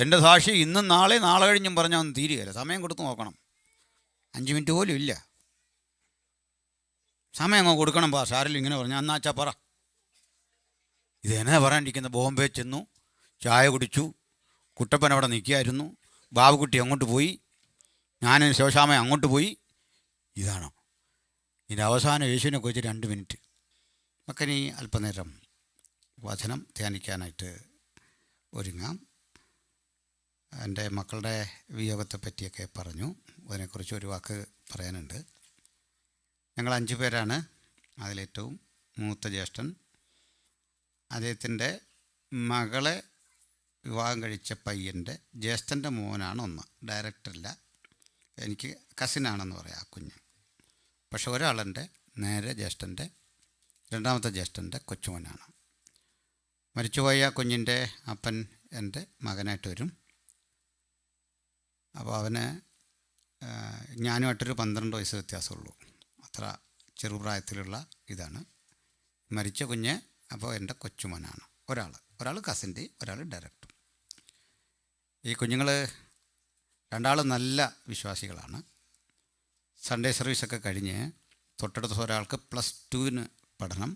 എൻ്റെ സാക്ഷി ഇന്നും നാളെ നാളെ കഴിഞ്ഞും പറഞ്ഞാൽ ഒന്നും തീരുകയില്ല. സമയം കൊടുത്ത് നോക്കണം. 5 മിനിറ്റ് പോലും ഇല്ല. സമയം അങ്ങ് കൊടുക്കണം. ആരെങ്കിലും ഇങ്ങനെ പറഞ്ഞു എന്നാച്ചാ പറ. ഇതെന്നാ പറയാണ്ടിരിക്കുന്ന? ബോംബെ ചെന്നു, ചായ കുടിച്ചു, കുട്ടപ്പൻ അവിടെ നിൽക്കുകയായിരുന്നു, ബാബുക്കുട്ടി അങ്ങോട്ട് പോയി, ഞാൻ ശിവശാമ അങ്ങോട്ട് പോയി. ഇതാണോ ഇതിൻ്റെ അവസാനം? യേശുവിനെ കുറിച്ച് 2 മിനിറ്റ്. നമുക്കിനി അല്പനേരം വചനം ധ്യാനിക്കാനായിട്ട് ഒരുങ്ങാം. എൻ്റെ മക്കളുടെ വിയോഗത്തെ പറ്റിയൊക്കെ പറഞ്ഞു. അതിനെക്കുറിച്ച് ഒരു വാക്ക് പറയാനുണ്ട്. ഞങ്ങൾ 5 പേരാണ്. അതിലേറ്റവും മൂത്ത ജ്യേഷ്ഠൻ, അദ്ദേഹത്തിൻ്റെ മകളെ വിവാഹം കഴിച്ച പയ്യൻ്റെ ജ്യേഷ്ഠൻ്റെ മോനാണ് ഒന്ന്. ഡയറക്ടറില്ല, എനിക്ക് കസിനാണെന്ന് പറയാം ആ കുഞ്ഞ്. പക്ഷെ ഒരാളെൻ്റെ നേരെ ജ്യേഷ്ഠൻ്റെ, രണ്ടാമത്തെ ജ്യേഷ്ഠൻ്റെ കൊച്ചുമോനാണ്. മരിച്ചുപോയ കുഞ്ഞിൻ്റെ അപ്പൻ എൻ്റെ മകനായിട്ട് വരും. അപ്പോൾ അവന് ഞാനുമായിട്ടൊരു 12 വയസ്സ് വ്യത്യാസമുള്ളൂ. അത്ര ചെറുപ്രായത്തിലുള്ള ഇതാണ്. മരിച്ച കുഞ്ഞ് അപ്പോൾ എൻ്റെ കൊച്ചുമോനാണ്. ഒരാൾ കസിൻ്റെ, ഒരാൾ ഡയറക്ടർ. ഈ കുഞ്ഞുങ്ങൾ രണ്ടാളും നല്ല വിശ്വാസികളാണ്. സൺഡേ സർവീസൊക്കെ കഴിഞ്ഞ് തൊട്ടടുത്ത ഒരാൾക്ക് +2 പഠനം,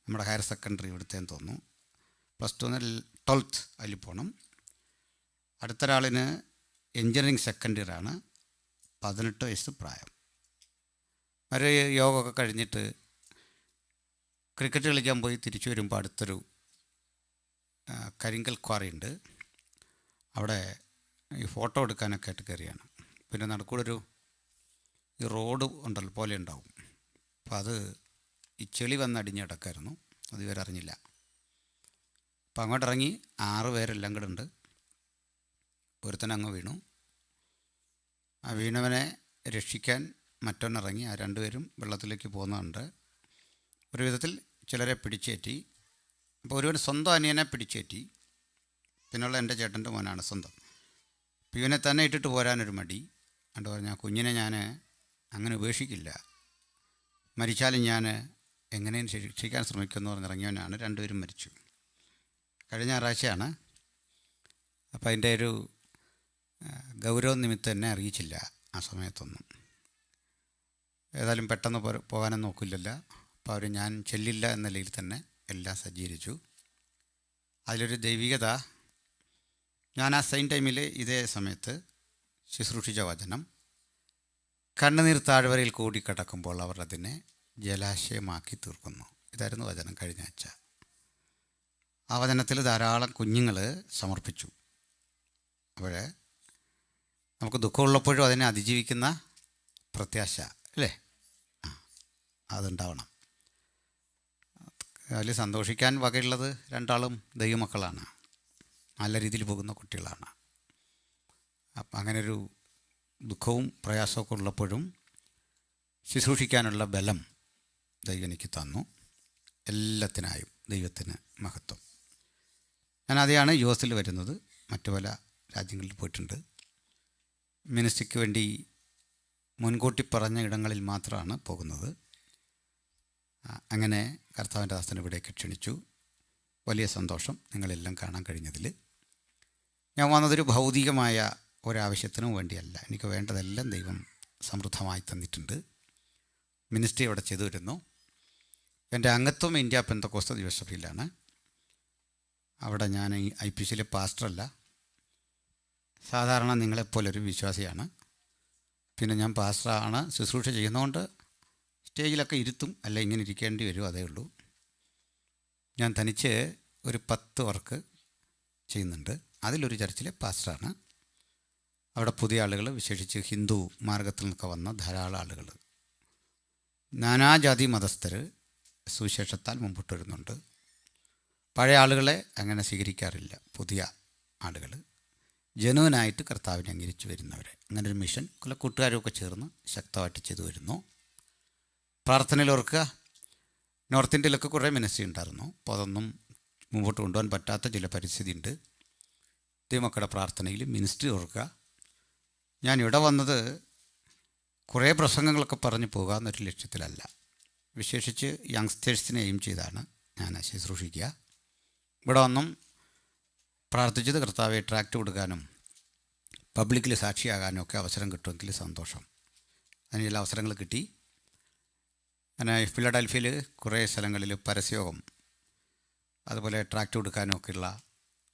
നമ്മുടെ ഹയർ സെക്കൻഡറി ഇവിടുത്തേന്ന് തോന്നുന്നു, +2 12th അതിൽ പോകണം. അടുത്തൊരാളിന് എൻജിനീയറിങ് സെക്കൻഡ് ഇയറാണ്, 18 വയസ്സ് പ്രായം. അവർ യോഗമൊക്കെ കഴിഞ്ഞിട്ട് ക്രിക്കറ്റ് കളിക്കാൻ പോയി തിരിച്ചു വരുമ്പോൾ അടുത്തൊരു കരിങ്കൽ ക്വാറിയുണ്ട്. അവിടെ ഈ ഫോട്ടോ എടുക്കാനൊക്കെ ആയിട്ട് കയറിയാണ്. പിന്നെ നടുക്കൂടൊരു ഈ റോഡ് ഉണ്ടല്ലോ പോലെ ഉണ്ടാവും. അപ്പോൾ അത് ഈ ചെളി വന്നടിഞ്ഞ് കിടക്കായിരുന്നു. അത് ഇവർ അറിഞ്ഞില്ല. അപ്പോൾ അങ്ങോട്ടിറങ്ങി 6 പേരെല്ലാം കൂടെ ഉണ്ട്. ഒരുത്തനങ്ങ് വീണു. ആ വീണവനെ രക്ഷിക്കാൻ മറ്റൊന്നിറങ്ങി. ആ 2 പേരും വെള്ളത്തിലേക്ക് പോകുന്നുണ്ട്. ഒരു വിധത്തിൽ ചിലരെ പിടിച്ചേറ്റി. അപ്പോൾ ഒരുവൻ സ്വന്തം അനിയനെ പിടിച്ചേറ്റി. പിന്നുള്ള എൻ്റെ ചേട്ടൻ്റെ മോനാണ് സ്വന്തം. അപ്പോൾ ഇവനെ തന്നെ ഇട്ടിട്ട് പോരാനൊരു മടി. എന്നിട്ട് പറഞ്ഞാൽ കുഞ്ഞിനെ ഞാൻ അങ്ങനെ ഉപേക്ഷിക്കില്ല, മരിച്ചാലും ഞാൻ എങ്ങനെയും രക്ഷിക്കാൻ ശ്രമിക്കുമെന്ന് പറഞ്ഞിറങ്ങിയവനാണ്. 2 പേരും മരിച്ചു. കഴിഞ്ഞ ഞായറാഴ്ചയാണ്. അപ്പോൾ അതിൻ്റെ ഒരു ഗൗരവ നിമിത്തം എന്നെ അറിയിച്ചില്ല ആ സമയത്തൊന്നും. ഏതായാലും പെട്ടെന്ന് പോകാനും നോക്കില്ലല്ലോ. അപ്പോൾ അവർ ഞാൻ ചെല്ലില്ല എന്ന നിലയിൽ തന്നെ എല്ലാം സജ്ജീകരിച്ചു. അതിലൊരു ദൈവികത. ഞാൻ ആ സെയിം ടൈമിൽ ഇതേ സമയത്ത് ശുശ്രൂഷിച്ച വചനം, കണ്ണുനീർ താഴ്വരയിൽ കൂടി കിടക്കുമ്പോൾ അവർ അതിനെ ജലാശയമാക്കി തീർക്കുന്നു. ഇതായിരുന്നു വചനം കഴിഞ്ഞ ആഴ്ച. ആ വചനത്തിൽ ധാരാളം കുഞ്ഞുങ്ങൾ സമർപ്പിച്ചു. അപ്പോൾ നമുക്ക് ദുഃഖമുള്ളപ്പോഴും അതിനെ അതിജീവിക്കുന്ന പ്രത്യാശ അല്ലേ, അതുണ്ടാവണം. അതിൽ സന്തോഷിക്കാൻ വകയുള്ളത് 2 ആളും ദൈവമക്കളാണ്, നല്ല രീതിയിൽ പോകുന്ന കുട്ടികളാണ്. അപ്പം അങ്ങനൊരു ദുഃഖവും പ്രയാസമൊക്കെ ഉള്ളപ്പോഴും ശുശ്രൂഷിക്കാനുള്ള ബലം ദൈവം എനിക്ക് തന്നു. എല്ലാത്തിനായും ദൈവത്തിന് മഹത്വം. ഞാൻ ആദ്യമാണ് US വരുന്നത്. മറ്റു പല രാജ്യങ്ങളിൽ പോയിട്ടുണ്ട്. മിനിസ്ട്രിക്ക് വേണ്ടി മുൻകൂട്ടി പറഞ്ഞ ഇടങ്ങളിൽ മാത്രമാണ് പോകുന്നത്. അങ്ങനെ കർത്താവിൻ്റെ ദാസനെ ഇവിടേക്ക് ക്ഷണിച്ചു. വലിയ സന്തോഷം നിങ്ങളെല്ലാം കാണാൻ കഴിഞ്ഞതിൽ. ഞാൻ വന്നതൊരു ഭൗതികമായ ഒരാവശ്യത്തിനും വേണ്ടിയല്ല. എനിക്ക് വേണ്ടതെല്ലാം ദൈവം സമൃദ്ധമായി തന്നിട്ടുണ്ട്. മിനിസ്ട്രി അവിടെ ചെയ്തു വരുന്നു. എൻ്റെ അംഗത്വം ഇന്ത്യ പെന്തക്കോസ്ത് ദിവസഭയിലാണ്. അവിടെ ഞാൻ IPCയിലെ പാസ്റ്ററല്ല, സാധാരണ നിങ്ങളെപ്പോലൊരു വിശ്വാസിയാണ്. പിന്നെ ഞാൻ പാസ്റ്ററാണ്, ശുശ്രൂഷ ചെയ്യുന്നതുകൊണ്ട് സ്റ്റേജിലൊക്കെ ഇരുത്തും, അല്ല ഇങ്ങനെ ഇരിക്കേണ്ടി വരും, അതേ ഉള്ളൂ. ഞാൻ തനിച്ച് ഒരു 10 വർക്ക് ചെയ്യുന്നുണ്ട്. അതിലൊരു ചർച്ചിലെ പാസ്റ്ററാണ്. അവിടെ പുതിയ ആളുകൾ, വിശേഷിച്ച് ഹിന്ദു മാർഗത്തിൽ നിന്നൊക്കെ വന്ന ധാരാളം ആളുകൾ, നാനാജാതി മതസ്ഥർ സുവിശേഷത്താൽ മുമ്പോട്ട് വരുന്നുണ്ട്. പഴയ ആളുകളെ അങ്ങനെ സ്വീകരിക്കാറില്ല. പുതിയ ആളുകൾ ജനുവനായിട്ട് കർത്താവിനെ അംഗീകരിച്ച് വരുന്നവരെ. അങ്ങനൊരു മിഷൻ കുല കൂട്ടുകാരൊക്കെ ചേർന്ന് ശക്തമായിട്ട് ചെയ്തു വരുന്നു. പ്രാർത്ഥനയിൽ ഓർക്കുക, നോർത്ത് ഇന്ത്യയിലൊക്കെ കുറേ മിനിസ്ട്രി ഉണ്ടായിരുന്നു. അപ്പോൾ അതൊന്നും മുമ്പോട്ട് കൊണ്ടുപോകാൻ പറ്റാത്ത ചില പരിസ്ഥിതി ഉണ്ട്. ദൈവമക്കളുടെ പ്രാർത്ഥനയിൽ മിനിസ്ട്രി ഓർക്കുക. ഞാൻ ഇവിടെ വന്നത് കുറേ പ്രസംഗങ്ങളൊക്കെ പറഞ്ഞു പോകുക എന്നൊരു ലക്ഷ്യത്തിലല്ല. വിശേഷിച്ച് യങ്സ്റ്റേഴ്സിനെ എയിം ചെയ്താണ് ഞാൻ ശുശ്രൂഷിക്കുക. ഇവിടെ ഒന്നും പ്രാർത്ഥിച്ചത് കർത്താവെ ട്രാക്റ്റ് കൊടുക്കാനും പബ്ലിക്കിൽ സാക്ഷിയാകാനും ഒക്കെ അവസരം കിട്ടുമെങ്കിൽ സന്തോഷം. അതിനുള്ള അവസരങ്ങൾ കിട്ടി. അങ്ങനെ ഫിലഡൽഫിയയിൽ കുറേ സ്ഥലങ്ങളിൽ പരസ്യയോഗം അതുപോലെ ട്രാക്റ്റ് കൊടുക്കാനും ഒക്കെയുള്ള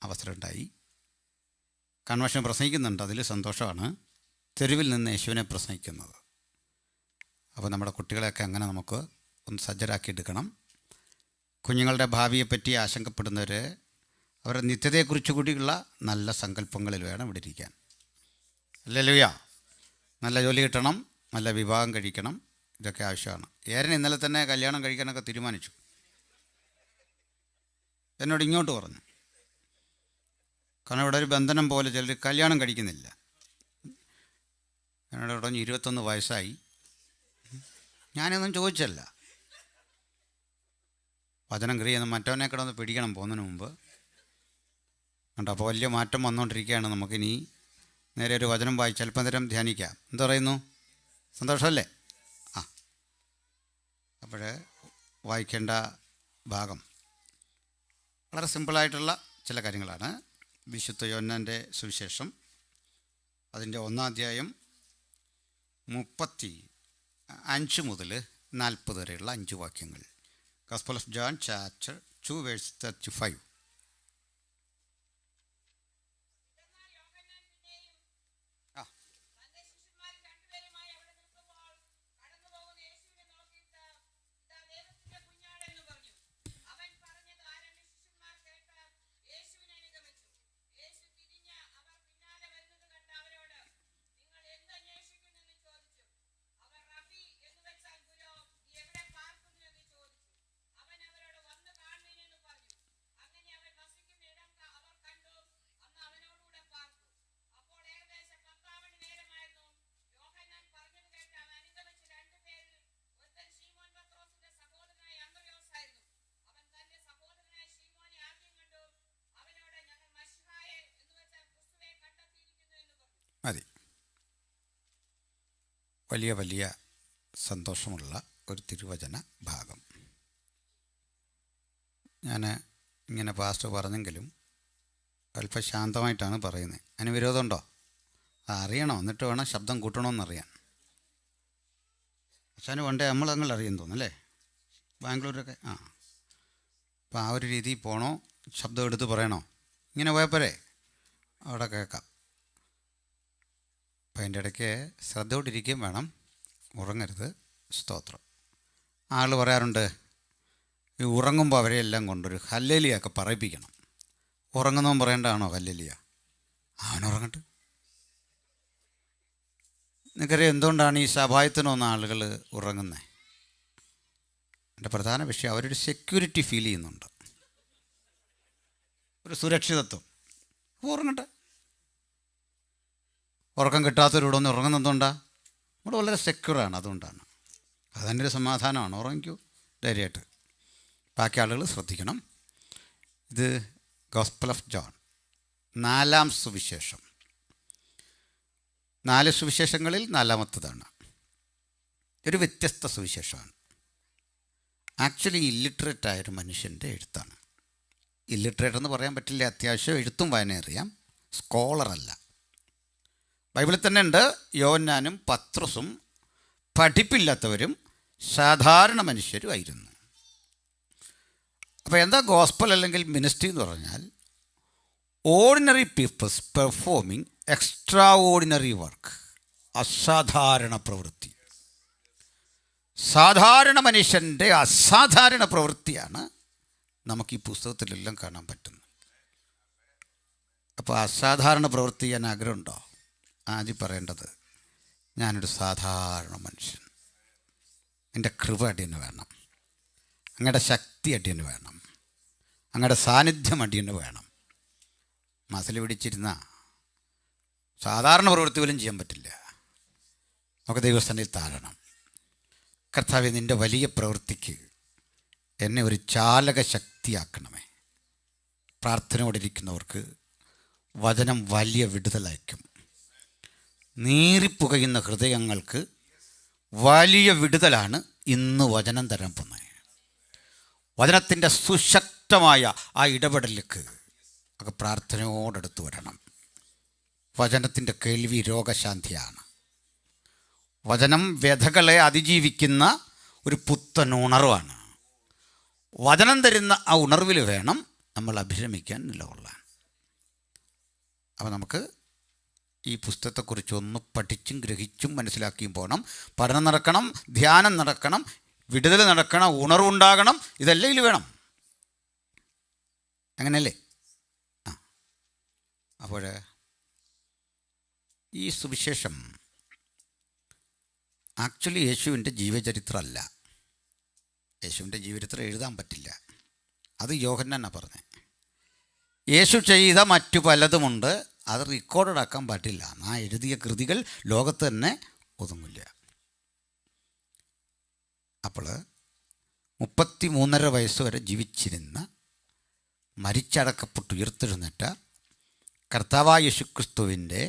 അവസരം ഉണ്ടായി. കൺവെൻഷൻ പ്രസംഗിക്കുന്നുണ്ട്, അതിൽ സന്തോഷമാണ്. തെരുവിൽ നിന്ന് യേശുവിനെ പ്രസംഗിക്കുന്നത്. അപ്പോൾ നമ്മുടെ കുട്ടികളെയൊക്കെ അങ്ങനെ നമുക്ക് ഒന്ന് സജ്ജരാക്കിയെടുക്കണം. കുഞ്ഞുങ്ങളുടെ ഭാവിയെപ്പറ്റി ആശങ്കപ്പെടുന്നവർ അവരുടെ നിത്യതയെക്കുറിച്ച് കൂടിയുള്ള നല്ല സങ്കല്പങ്ങളിൽ വേണം ഇവിടെ ഇരിക്കാൻ. ഹല്ലേലൂയ. നല്ല ജോലി കിട്ടണം, നല്ല വിവാഹം കഴിക്കണം, ഇതൊക്കെ ആവശ്യമാണ്. ഏരൻ ഇന്നലെ തന്നെ കല്യാണം കഴിക്കാനൊക്കെ തീരുമാനിച്ചു. എന്നോട് ഇങ്ങോട്ട് പറഞ്ഞു. കാരണം ഇവിടെ ഒരു ബന്ധനം പോലെ ചിലർ കല്യാണം കഴിക്കുന്നില്ല. എന്നോട് പറഞ്ഞു 21 വയസ്സായി. ഞാനൊന്നും ചോദിച്ചല്ല. വചനം ക്രിയെന്ന് മറ്റവനെ കിടന്ന് പിടിക്കണം പോകുന്നതിന് മുമ്പ് കണ്ടോ. അപ്പോൾ വലിയ മാറ്റം വന്നുകൊണ്ടിരിക്കുകയാണ്. നമുക്കിനി നേരെ ഒരു വചനം വായിച്ച് അല്പം നേരം ധ്യാനിക്കാം. എന്താ പറയുന്നു? സന്തോഷമല്ലേ? ആ, അപ്പോൾ വായിക്കേണ്ട ഭാഗം വളരെ സിമ്പിളായിട്ടുള്ള ചില കാര്യങ്ങളാണ്. വിശുദ്ധ യോഹന്നാൻ്റെ സുവിശേഷം അതിൻ്റെ 1-ാം അധ്യായം 35 മുതൽ 40 വരെയുള്ള 5 വാക്യങ്ങൾ. Gospel of John chapter 2 verse 35. മതി. വലിയ വലിയ സന്തോഷമുള്ള ഒരു തിരുവചന ഭാഗം. ഞാൻ ഇങ്ങനെ പാസ്റ്റർ പറഞ്ഞെങ്കിലും അല്പം ശാന്തമായിട്ടാണ് പറയുന്നത്. അതിന് വിരോധമുണ്ടോ? അറിയണോ? എന്നിട്ട് വേണം ശബ്ദം കൂട്ടണമെന്നറിയാൻ. അച്ഛന് പണ്ടേ നമ്മൾ അറിയാൻ തോന്നുന്നല്ലേ, ബാംഗ്ലൂരൊക്കെ. അപ്പോൾ ആ ഒരു രീതിയിൽ പോകണോ? ശബ്ദം എടുത്ത് പറയണോ? ഇങ്ങനെ പോയപ്പോരേ അവിടെ കേൾക്കാം. അപ്പം അതിൻ്റെ ഇടയ്ക്ക് ശ്രദ്ധയോട്ടിരിക്കുകയും വേണം, ഉറങ്ങരുത്. സ്തോത്രം. ആൾ പറയാറുണ്ട്, ഈ ഉറങ്ങുമ്പോൾ അവരെയെല്ലാം കൊണ്ടൊരു ഹല്ലേലിയൊക്കെ പറയിപ്പിക്കണം. ഉറങ്ങുന്നവൻ പറയേണ്ടതാണോ ഹല്ലേലിയ? അവനുറങ്ങട്ടെ. നിങ്ങൾക്കറിയാം എന്തുകൊണ്ടാണ് ഈ സഭായത്തിനൊന്ന് ആളുകൾ ഉറങ്ങുന്നത്? എൻ്റെ പ്രധാന വിഷയം, അവരൊരു സെക്യൂരിറ്റി ഫീൽ ചെയ്യുന്നുണ്ട്, ഒരു സുരക്ഷിതത്വം. ഉറങ്ങട്ടെ. ഉറക്കം കിട്ടാത്തവരോട് ഒന്ന് ഉറങ്ങുന്നത് എന്തുകൊണ്ടാണ്? നമ്മൾ വളരെ സെക്യൂറാണ്, അതുകൊണ്ടാണ്. അതിൻ്റെ ഒരു സമാധാനമാണ്. ഉറങ്ങിക്കൂ ധൈര്യമായിട്ട്. ബാക്കി ആളുകൾ ശ്രദ്ധിക്കണം. ഇത് ഗോസ്പൽ ഓഫ് ജോൺ 4-ാം സുവിശേഷം. 4 സുവിശേഷങ്ങളിൽ 4-ാമത്തതാണ്. ഒരു വ്യത്യസ്ത സുവിശേഷമാണ്. ആക്ച്വലി ഇല്ലിറ്ററേറ്റായൊരു മനുഷ്യൻ്റെ എഴുത്താണ്. ഇല്ലിറ്ററേറ്റ് എന്ന് പറയാൻ പറ്റില്ല, അത്യാവശ്യം എഴുത്തും വായന അറിയാം, സ്കോളറല്ല. ബൈബിളിൽ തന്നെ ഉണ്ട്, യോഹന്നാനും പത്രോസും പഠിപ്പില്ലാത്തവരും സാധാരണ മനുഷ്യരും ആയിരുന്നു. അപ്പോൾ എന്താ ഗോസ്പൽ അല്ലെങ്കിൽ മിനിസ്ട്രി എന്ന് പറഞ്ഞാൽ? Ordinary peoples performing extraordinary work. അസാധാരണ പ്രവൃത്തി, സാധാരണ മനുഷ്യൻ്റെ അസാധാരണ പ്രവൃത്തിയാണ് നമുക്ക് ഈ പുസ്തകത്തിലെല്ലാം കാണാൻ പറ്റുന്നത്. അപ്പോൾ അസാധാരണ പ്രവൃത്തി ചെയ്യാൻ ആഗ്രഹമുണ്ടോ? ആദ്യം പറയേണ്ടത്, ഞാനൊരു സാധാരണ മനുഷ്യൻ, എൻ്റെ കൃപ അടിയന് വേണം, അങ്ങയുടെ ശക്തി അടിയന് വേണം, അങ്ങയുടെ സാന്നിധ്യം അടിയന് വേണം. മസിൽ പിടിച്ചിരുന്ന സാധാരണ പ്രവൃത്തി പോലും ചെയ്യാൻ പറ്റില്ല. നമുക്ക് ദൈവസ്ഥാനിൽ താഴണം. കർത്താവേ, നിൻ്റെ വലിയ പ്രവൃത്തിക്ക് എന്നെ ഒരു ചാലക ശക്തിയാക്കണമേ. പ്രാർത്ഥനയോടിരിക്കുന്നവർക്ക് വചനം വലിയ വിടുതലയക്കും. നീറിപ്പുകയുന്ന ഹൃദയങ്ങൾക്ക് വലിയ വിടുതലാണ് ഇന്ന് വചനം തരാൻ പോകുന്നത്. വചനത്തിൻ്റെ സുശക്തമായ ആ ഇടപെടലിലേക്ക് ഒക്കെ പ്രാർത്ഥനയോടടുത്ത് വരണം. വചനത്തിൻ്റെ കേൾവി രോഗശാന്തിയാണ്. വചനം വ്യഥകളെ അതിജീവിക്കുന്ന ഒരു പുത്തൻ ഉണർവാണ്. വചനം തരുന്ന ആ ഉണർവിൽ വേണം നമ്മൾ അഭിരമിക്കാൻ നിലകൊള്ളാൻ. അപ്പോൾ നമുക്ക് ഈ പുസ്തകത്തെക്കുറിച്ച് ഒന്ന് പഠിച്ചും ഗ്രഹിച്ചും മനസ്സിലാക്കിയും പോകണം. പഠനം നടക്കണം, ധ്യാനം നടക്കണം, വിടുതൽ നടക്കണം, ഉണർവുണ്ടാകണം. ഇതെല്ലാം ഇതിൽ വേണം. അങ്ങനെയല്ലേ? അപ്പോൾ ഈ സുവിശേഷം ആക്ച്വലി യേശുവിൻ്റെ ജീവചരിത്രമല്ല. യേശുവിൻ്റെ ജീവചരിത്രം എഴുതാൻ പറ്റില്ല. അത് യോഹന്നാനാണ് പറഞ്ഞത്. യേശു ചെയ്ത മറ്റു പലതുമുണ്ട്, അത് റെക്കോർഡ് ആക്കാൻ പറ്റില്ല. ആ എഴുതിയ കൃതികൾ ലോകത്ത് തന്നെ ഒതുങ്ങില്ല. അപ്പോൾ 33.5 വയസ്സ് വരെ ജീവിച്ചിരുന്ന, മരിച്ചടക്കപ്പെട്ട് ഉയർത്തെഴുന്നേറ്റ കർത്താവായ യേശുക്രിസ്തുവിൻ്റെ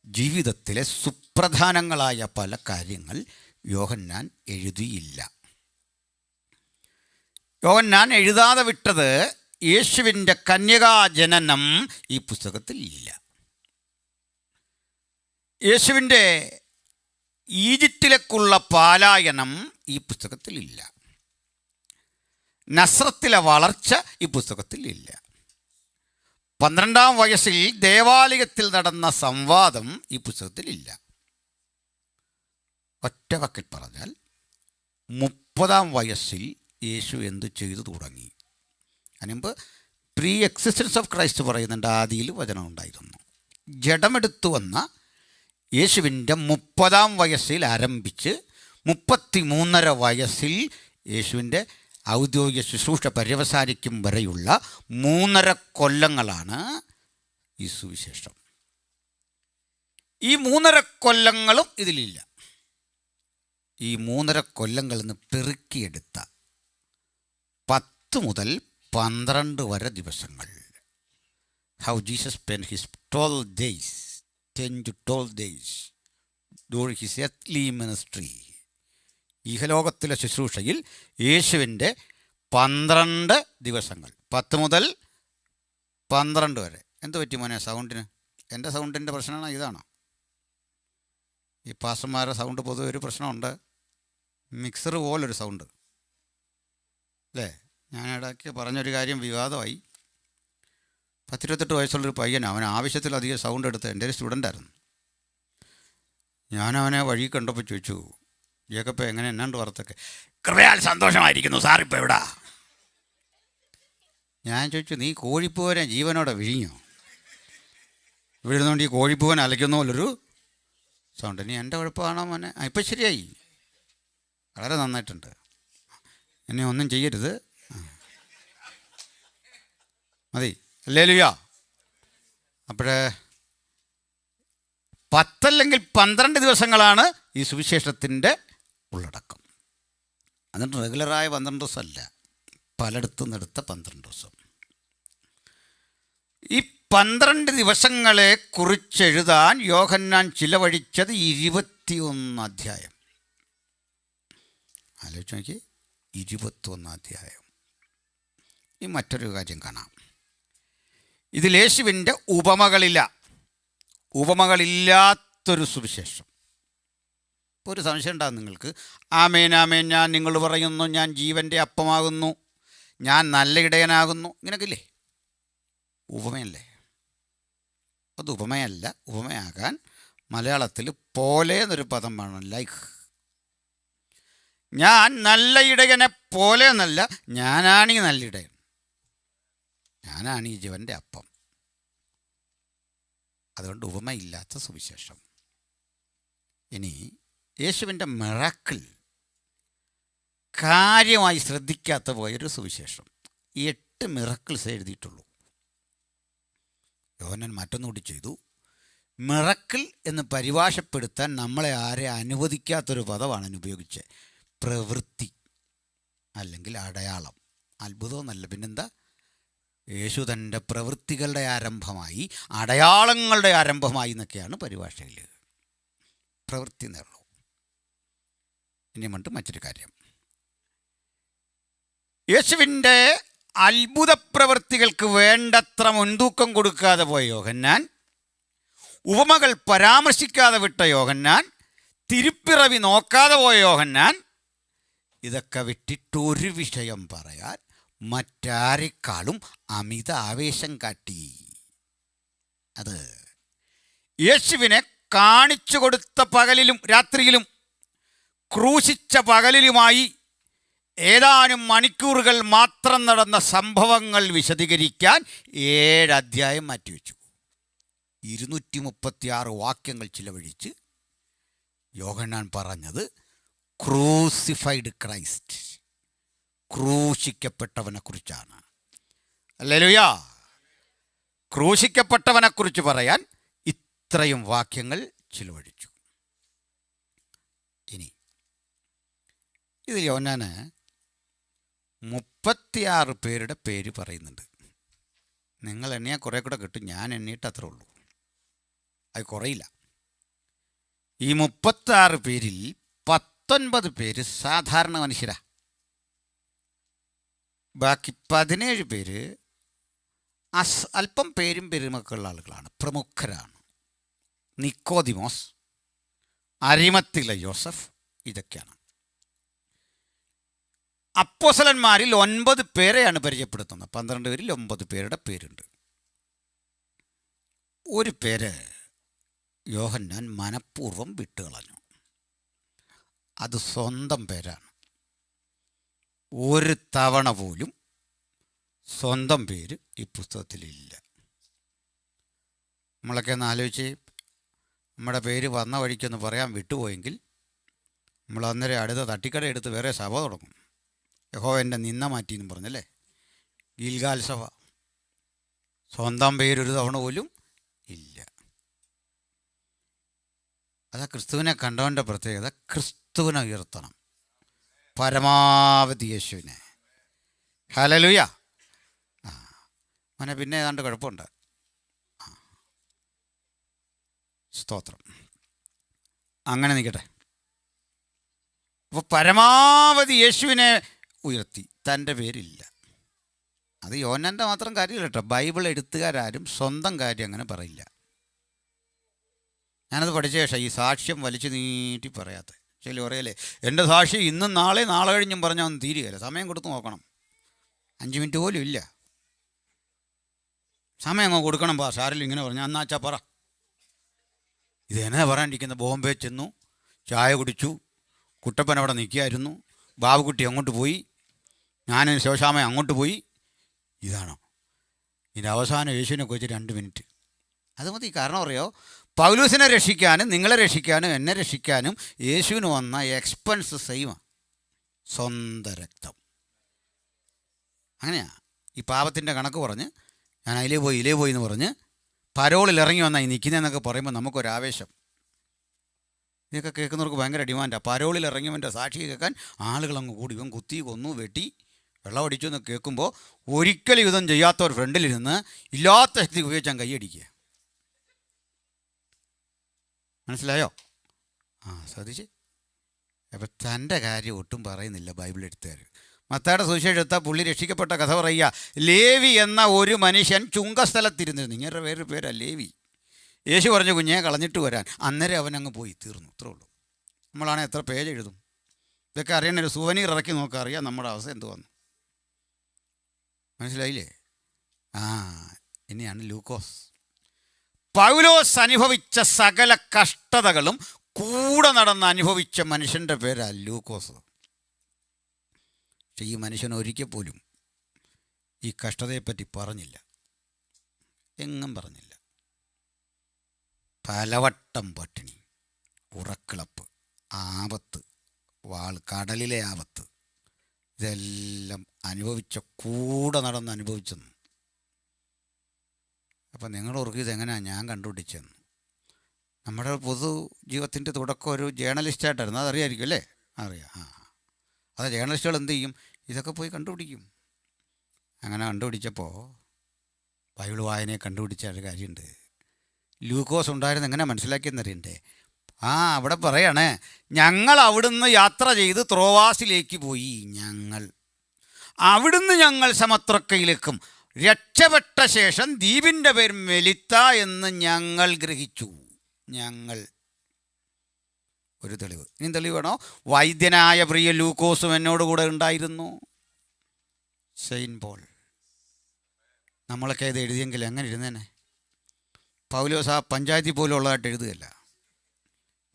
ജീവിതത്തിലെ സുപ്രധാനങ്ങളായ പല കാര്യങ്ങൾ യോഹന്നാൻ എഴുതിയില്ല. യോഹന്നാൻ എഴുതാതെ വിട്ടത് യേശുവിൻ്റെ കന്യകാജനനം ഈ പുസ്തകത്തിൽ ഇല്ല. യേശുവിൻ്റെ ഈജിപ്തിലേക്കുള്ള പലായനം ഈ പുസ്തകത്തിൽ ഇല്ല. നസ്രത്തിലെ വളർച്ച ഈ പുസ്തകത്തിൽ ഇല്ല. 12-ാം വയസ്സിൽ ദേവാലയത്തിൽ നടന്ന സംവാദം ഈ പുസ്തകത്തിലില്ല. ഒറ്റ വാക്കിൽ പറഞ്ഞാൽ 30-ാം വയസ്സിൽ യേശു എന്ത് ചെയ്തു തുടങ്ങി. അതിനുമുമ്പ് പ്രീ എക്സിസ്റ്റൻസ് ഓഫ് ക്രൈസ്റ്റ് പറയുന്നുണ്ട്. ആദിയിൽ വചനം ഉണ്ടായിരുന്നു. ജഡമെടുത്തു വന്ന യേശുവിൻ്റെ 30-ാം വയസ്സിൽ ആരംഭിച്ച് 33.5 വയസ്സിൽ യേശുവിൻ്റെ ഔദ്യോഗിക ശുശ്രൂഷ പര്യവസാനിക്കും വരെയുള്ള 3.5 കൊല്ലങ്ങളാണ് ഈ സുവിശേഷം. ഈ 3.5 കൊല്ലങ്ങളും ഇതിലില്ല. ഈ 3.5 കൊല്ലങ്ങളിൽ നിന്ന് പെറുക്കിയെടുത്ത 10 മുതൽ 12 വരെ ദിവസങ്ങൾ. How Jesus spend his 12 days, 10 to 12 days during his earthly ministry. ഈഹലോകത്തിലെ ശുശ്രൂഷയിൽ യേശുവിൻ്റെ 12 ദിവസങ്ങൾ, 10 മുതൽ 12 വരെ. എന്ത് പറ്റി മോനെ സൗണ്ടിന്? എൻ്റെ സൗണ്ടിൻ്റെ പ്രശ്നമാണോ ഇതാണോ? ഈ പാസ്റ്റർമാരുടെ സൗണ്ട് പൊതുവെ ഒരു പ്രശ്നമുണ്ട്. മിക്സർ പോലൊരു സൗണ്ട് അല്ലേ? ഞാൻ ഇടയ്ക്ക് പറഞ്ഞൊരു കാര്യം വിവാദമായി. 18 വയസ്സുള്ളൊരു പയ്യൻ, അവൻ ആവശ്യത്തിലധികം സൗണ്ട് എടുത്ത് എൻ്റെ ഒരു സ്റ്റുഡൻ്റായിരുന്നു. ഞാനവനെ വഴി കണ്ടപ്പോൾ ചോദിച്ചു, ജേക്കപ്പ എങ്ങനെ എന്നാണ്ട് വാർത്തൊക്കെ? കൃപയാൽ സന്തോഷമായിരിക്കുന്നു സാർ, ഇപ്പോൾ എവിടാ? ഞാൻ ചോദിച്ചു, നീ കോഴിപ്പൂവനെ ജീവനോടെ വിഴിഞ്ഞോ? ഇവിടെ ഇരുന്നുകൊണ്ട് ഈ കോഴിപ്പൂവൻ അലയ്ക്കുന്ന പോലൊരു സൗണ്ട്. ഇനി എൻ്റെ കുഴപ്പമാണോ മോനെ? ഇപ്പം ശരിയായി, വളരെ നന്നായിട്ടുണ്ട്. എന്നെ ഒന്നും ചെയ്യരുത്, മതി. ഹല്ലേലൂയ. അപ്പോഴേ 10 അല്ലെങ്കിൽ 12 ദിവസങ്ങളാണ് ഈ സുവിശേഷത്തിൻ്റെ ഉള്ളടക്കം. എന്നിട്ട് റെഗുലറായ 12 ദിവസമല്ല, പലയിടത്തും എടുത്ത 12 ദിവസം. ഈ 12 ദിവസങ്ങളെ കുറിച്ചെഴുതാൻ യോഹന്നാൻ ചിലവഴിച്ചത് 21 അധ്യായം. ആലോചിച്ച് നോക്കി, 21 അധ്യായം. ഈ മറ്റൊരു കാര്യം കാണാം. ഇതിൽ യേശുവിൻ്റെ ഉപമകളില്ലാത്തൊരു സുവിശേഷം. ഇപ്പോൾ ഒരു സംശയം ഉണ്ടാകും നിങ്ങൾക്ക്. ആമേൻ ആമേൻ, ഞാൻ നിങ്ങൾ പറയുന്നു ഞാൻ ജീവൻ്റെ അപ്പമാകുന്നു, ഞാൻ നല്ല ഇടയനാകുന്നു, ഇങ്ങനെയൊക്കെ ഇല്ലേ? ഉപമയല്ലേ? അത് ഉപമയല്ല. ഉപമയാകാൻ മലയാളത്തിൽ പോലെ എന്നൊരു പദം വേണം, ലൈക്ക്. ഞാൻ നല്ല ഇടയനെ പോലെ എന്നല്ല, ഞാനാണ് ഈ നല്ല ഇടയൻ, ഞാനാണ് ഈ ജീവൻ്റെ അപ്പം. അതുകൊണ്ട് ഉപമയില്ലാത്ത സുവിശേഷം. ഇനി യേശുവിൻ്റെ മിറാക്കിൾ കാര്യമായി ശ്രദ്ധിക്കാത്ത പോയൊരു സുവിശേഷം. 8 മിറാക്കിൾസ് എഴുതിയിട്ടുള്ളൂ. യോഹന്നാൻ മറ്റൊന്നുകൂടി ചെയ്തു. മിറാക്കിൾ എന്ന് പരിഭാഷപ്പെടുത്താൻ നമ്മളെ ആരെ അനുവദിക്കാത്തൊരു പദമാണ് ഉപയോഗിച്ചത്. പ്രവൃത്തി അല്ലെങ്കിൽ അടയാളം. അത്ഭുതമെന്നല്ല, പിന്നെന്താ? യേശു തൻ്റെ പ്രവൃത്തികളുടെ ആരംഭമായി, അടയാളങ്ങളുടെ ആരംഭമായി എന്നൊക്കെയാണ് പരിഭാഷയിൽ. പ്രവൃത്തി എന്നുള്ളൂ. ഇനി മറ്റൊരു കാര്യം, യേശുവിൻ്റെ അത്ഭുത പ്രവൃത്തികൾക്ക് വേണ്ടത്ര മുൻതൂക്കം കൊടുക്കാതെ പോയ യോഹന്നാൻ, ഉപമകൾ പരാമർശിക്കാതെ വിട്ട യോഹന്നാൻ, തിരുപ്പിറവി നോക്കാതെ പോയ യോഹന്നാൻ, ഇതൊക്കെ വിട്ടിട്ടൊരു വിഷയം പറയാൻ മറ്റാരെക്കാളും അമിത ആവേശം കാട്ടി. അത് യേശുവിനെ കാണിച്ചു കൊടുത്ത പകലിലും രാത്രിയിലും ക്രൂശിച്ച പകലിലുമായി ഏതാനും മണിക്കൂറുകൾ മാത്രം നടന്ന സംഭവങ്ങൾ വിശദീകരിക്കാൻ 7 അധ്യായം മാറ്റിവെച്ചു. 236 വാക്യങ്ങൾ ചിലവഴിച്ച് യോഹന്നാൻ പറഞ്ഞത് ക്രൂസിഫൈഡ് ക്രൈസ്റ്റ്, ക്രൂശിക്കപ്പെട്ടവനെക്കുറിച്ചാണ്. ഹല്ലേലൂയ. ക്രൂശിക്കപ്പെട്ടവനെക്കുറിച്ച് പറയാൻ ഇത്രയും വാക്യങ്ങൾ ചിലവഴിച്ചു. ഇനി ഇതിൽ യോഹന്നാൻ 36 പേരുടെ പേര് പറയുന്നുണ്ട്. നിങ്ങൾ എണ്ണിയാൽ കുറേ കൂടെ കിട്ടും, ഞാൻ എണ്ണിയിട്ട് അത്രേ ഉള്ളൂ, അത് കുറയില്ല. ഈ 36 പേരിൽ 19 പേര് സാധാരണ മനുഷ്യരാ. ബാക്കി 17 പേര് അല്പം പേരും പെരുമക്കുള്ള ആളുകളാണ്, പ്രമുഖരാണ്. നിക്കോദിമോസ്, അരിമത്തിലെ യോസഫ്, ഇതൊക്കെയാണ്. അപ്പോസ്തലന്മാരിൽ 9 പേരെയാണ് പരിചയപ്പെടുത്തുന്നത്. 12 പേരിൽ 9 പേരുടെ പേരുണ്ട്. ഒരു പേര് യോഹന്നാൻ മനഃപൂർവ്വം വിട്ടുകളഞ്ഞു. അത് സ്വന്തം പേരാണ്. ഒരു തവണ പോലും സ്വന്തം പേര് ഈ പുസ്തകത്തിലില്ല. നമ്മളൊക്കെ ഒന്ന് ആലോചിച്ച്, നമ്മുടെ പേര് വന്ന വഴിക്കൊന്ന് പറയാൻ വിട്ടുപോയെങ്കിൽ നമ്മൾ അന്നേരം അടുത്ത തട്ടിക്കട എടുത്ത് വേറെ സഭ തുടങ്ങും. യഹോവൻ്റെ നിന്ന മാറ്റിയെന്ന് പറഞ്ഞല്ലേ, ഗിൽഗാൽ സഭ. സ്വന്തം പേരൊരു തവണ പോലും ഇല്ല. അതാ ക്രിസ്തുവിനെ കണ്ടവൻ്റെ പ്രത്യേകത. ക്രിസ്തുവിനെ ഉയർത്തണം, പരമാവധി യേശുവിനെ. ഹല്ലേലൂയ. മോനെ പിന്നെ ഏതാണ്ട് കുഴപ്പമുണ്ട്. സ്തോത്രം. അങ്ങനെ നിൽക്കട്ടെ. അപ്പോൾ പരമാവധി യേശുവിനെ ഉയർത്തി, തൻ്റെ പേരില്ല. അത് യോഹന്നാൻ്റെ മാത്രം കാര്യമില്ല കേട്ടോ. ബൈബിൾ എഴുത്തുകാരും സ്വന്തം കാര്യം അങ്ങനെ പറയില്ല. ഞാനത് പഠിച്ച ശേഷം ഈ സാക്ഷ്യം വലിച്ചു നീട്ടി പറയാത്ത ചില പറയല്ലേ, എൻ്റെ സാക്ഷി ഇന്നും നാളെ നാളെ കഴിഞ്ഞും പറഞ്ഞാൽ ഒന്നും തീരുകയില്ല. സമയം കൊടുത്ത് നോക്കണം. 5 മിനിറ്റ് പോലും ഇല്ല. സമയം അങ്ങ് കൊടുക്കണം. സാറിൽ ഇങ്ങനെ പറഞ്ഞു, എന്നാച്ചാ പറ. ഇതെന്നാ പറയാണ്ടിരിക്കുന്ന? ബോംബെ ചെന്നു, ചായ കുടിച്ചു, കുട്ടപ്പൻ അവിടെ നിൽക്കുകയായിരുന്നു, ബാബുക്കുട്ടി അങ്ങോട്ട് പോയി, ഞാൻ ശിവശാമ അങ്ങോട്ട് പോയി. ഇതാണോ ഇതിൻ്റെ അവസാനം? യേശുവിനെ കുറിച്ച് 2 മിനിറ്റ്. അത് മതി. കാരണം അറിയോ, പൗലൂസിനെ രക്ഷിക്കാനും നിങ്ങളെ രക്ഷിക്കാനും എന്നെ രക്ഷിക്കാനും യേശുവിന് വന്ന എക്സ്പെൻസ് സെയിമാണ്. സ്വന്തം രക്തം. അങ്ങനെയാ. ഈ പാപത്തിൻ്റെ കണക്ക് പറഞ്ഞ് ഞാൻ അതിലേ പോയി എന്ന് പറഞ്ഞ് പരോളിൽ ഇറങ്ങി വന്നാൽ ഈ നിൽക്കുന്നതെന്നൊക്കെ പറയുമ്പോൾ നമുക്കൊരാവേശം. ഇതൊക്കെ കേൾക്കുന്നവർക്ക് ഭയങ്കര ഡിമാൻഡാണ്. പരോളിൽ ഇറങ്ങിയവൻ്റെ സാക്ഷി കേൾക്കാൻ ആളുകളങ്ങ് കൂടി. ഇവൻ കുത്തി കൊന്നു, വെട്ടി, വെള്ളമടിച്ചു എന്ന് കേൾക്കുമ്പോൾ ഒരിക്കലും യുദ്ധം ചെയ്യാത്തവർ ഫ്രണ്ടിലിരുന്ന് ഇല്ലാത്ത ശക്തി ഉപയോഗിച്ചാൽ കൈയടിക്കുക. മനസ്സിലായോ? ശ്രദ്ധിച്ച്. അപ്പം തൻ്റെ കാര്യം ഒട്ടും പറയുന്നില്ല ബൈബിൾ എഴുത്തുകാർ. മത്തായിയുടെ സുവിശേഷം എടുത്താൽ പുള്ളി രക്ഷിക്കപ്പെട്ട കഥ പറയുക. ലേവി എന്ന ഒരു മനുഷ്യൻ ചുങ്കസ്ഥലത്തിരുന്നിരുന്നു. ഇങ്ങനെ വേറൊരു പേരാ ലേവി. യേശു പറഞ്ഞു, കുഞ്ഞെ കളഞ്ഞിട്ട് വരാൻ. അന്നേരം അവനങ്ങ് പോയി, തീർന്നു. ഇത്രേ ഉള്ളൂ. നമ്മളാണെങ്കിൽ എത്ര പേജ് എഴുതും? ഇതൊക്കെ അറിയണ ഒരു സുവനീർ ഇറക്കി നോക്കാൻ അറിയാം നമ്മുടെ അവസ്ഥ എന്ത് വന്നു. മനസ്സിലായില്ലേ? ഇനിയാണ് ലൂക്കോസ്. പൗലോസ് അനുഭവിച്ച സകല കഷ്ടതകളും കൂടെ നടന്ന് അനുഭവിച്ച മനുഷ്യൻ്റെ പേരാ ലൂക്കോസ്. പക്ഷെ ഈ മനുഷ്യൻ ഒരിക്കൽ പോലും ഈ കഷ്ടതയെപ്പറ്റി പറഞ്ഞില്ല, എങ്ങും പറഞ്ഞില്ല. പലവട്ടം പട്ടിണി, ഉറക്കിളപ്പ്, ആപത്ത്, കടലിലെ ആപത്ത്, ഇതെല്ലാം കൂടെ നടന്ന് അനുഭവിച്ചെന്ന്. അപ്പം നിങ്ങൾ ഓർക്കും ഇതെങ്ങനെയാണ് ഞാൻ കണ്ടുപിടിച്ചതെന്ന്. നമ്മുടെ പൊതു ജീവിതത്തിൻ്റെ തുടക്കം ഒരു ജേർണലിസ്റ്റായിട്ടായിരുന്നു. അതറിയായിരിക്കും അല്ലേ? അറിയാം. അത് ജേർണലിസ്റ്റുകൾ എന്ത് ചെയ്യും? ഇതൊക്കെ പോയി കണ്ടുപിടിക്കും. അങ്ങനെ കണ്ടുപിടിച്ചപ്പോൾ ബൈബിൾ വായനയെ കണ്ടുപിടിച്ച ഒരു കാര്യമുണ്ട്. ലൂക്കോസ് ഉണ്ടായിരുന്നു. എങ്ങനെ മനസ്സിലാക്കിയെന്നറിയണ്ടേ? അവിടെ പറയണേ, ഞങ്ങൾ അവിടുന്ന് യാത്ര ചെയ്ത് ത്രോവാസിലേക്ക് പോയി. ഞങ്ങൾ അവിടുന്ന് ഞങ്ങൾ സമത്രക്കയിലേക്കും രക്ഷപ്പെട്ട ശേഷം ദ്വീപിൻ്റെ പേര് മെലിത്ത എന്ന് ഞങ്ങൾ ഗ്രഹിച്ചു. ഞങ്ങൾ ഒരു തെളിവ്. ഇനി തെളിവ് വേണോ? വൈദ്യനായ പ്രിയ ലൂക്കോസും എന്നോടുകൂടെ ഉണ്ടായിരുന്നു. Saint Paul. നമ്മളൊക്കെ ഇത് എഴുതിയെങ്കിൽ എങ്ങനെ എഴുതേനെ? പൗലോസ് ആ പഞ്ചായത്തിൽ പോലും ഉള്ളതായിട്ട് എഴുതുകയല്ല.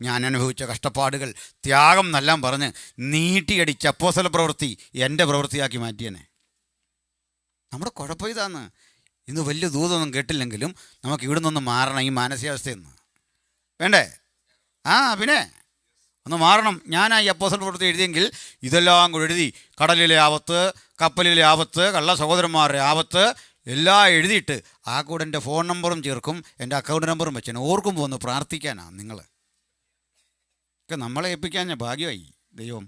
ഞാൻ അനുഭവിച്ച കഷ്ടപ്പാടുകൾ, ത്യാഗം എന്നെല്ലാം പറഞ്ഞ് നീട്ടിയടിച്ച് അപ്പോസ്തല പ്രവൃത്തി എൻ്റെ പ്രവൃത്തിയാക്കി മാറ്റിയനെ. നമ്മുടെ കുഴപ്പം ഇതാന്ന്. ഇന്ന് വലിയ ദൂതൊന്നും കേട്ടില്ലെങ്കിലും നമുക്ക് ഇവിടെ നിന്നൊന്ന് മാറണം, ഈ മാനസികാവസ്ഥയിൽ നിന്ന്. വേണ്ടേ? പിന്നെ ഒന്ന് മാറണം. ഞാൻ ഈ അപ്പോസ്തല പ്രവൃത്തി എഴുതിയെങ്കിൽ ഇതെല്ലാം കൂടെ എഴുതി, കടലിലെ ആപത്ത്, കപ്പലിലെ ആപത്ത്, കള്ള സഹോദരന്മാരുടെ ആപത്ത് എല്ലാം എഴുതിയിട്ട് ആ കൂടെ എൻ്റെ ഫോൺ നമ്പറും ചേർക്കും, എൻ്റെ അക്കൗണ്ട് നമ്പറും വെച്ചാൽ ഓർക്കുമ്പോൾ ഒന്ന് പ്രാർത്ഥിക്കാനാണ്. നിങ്ങൾ ഒക്കെ നമ്മളെ ഏൽപ്പിക്കാൻ ഭാഗ്യമായി ദൈവം.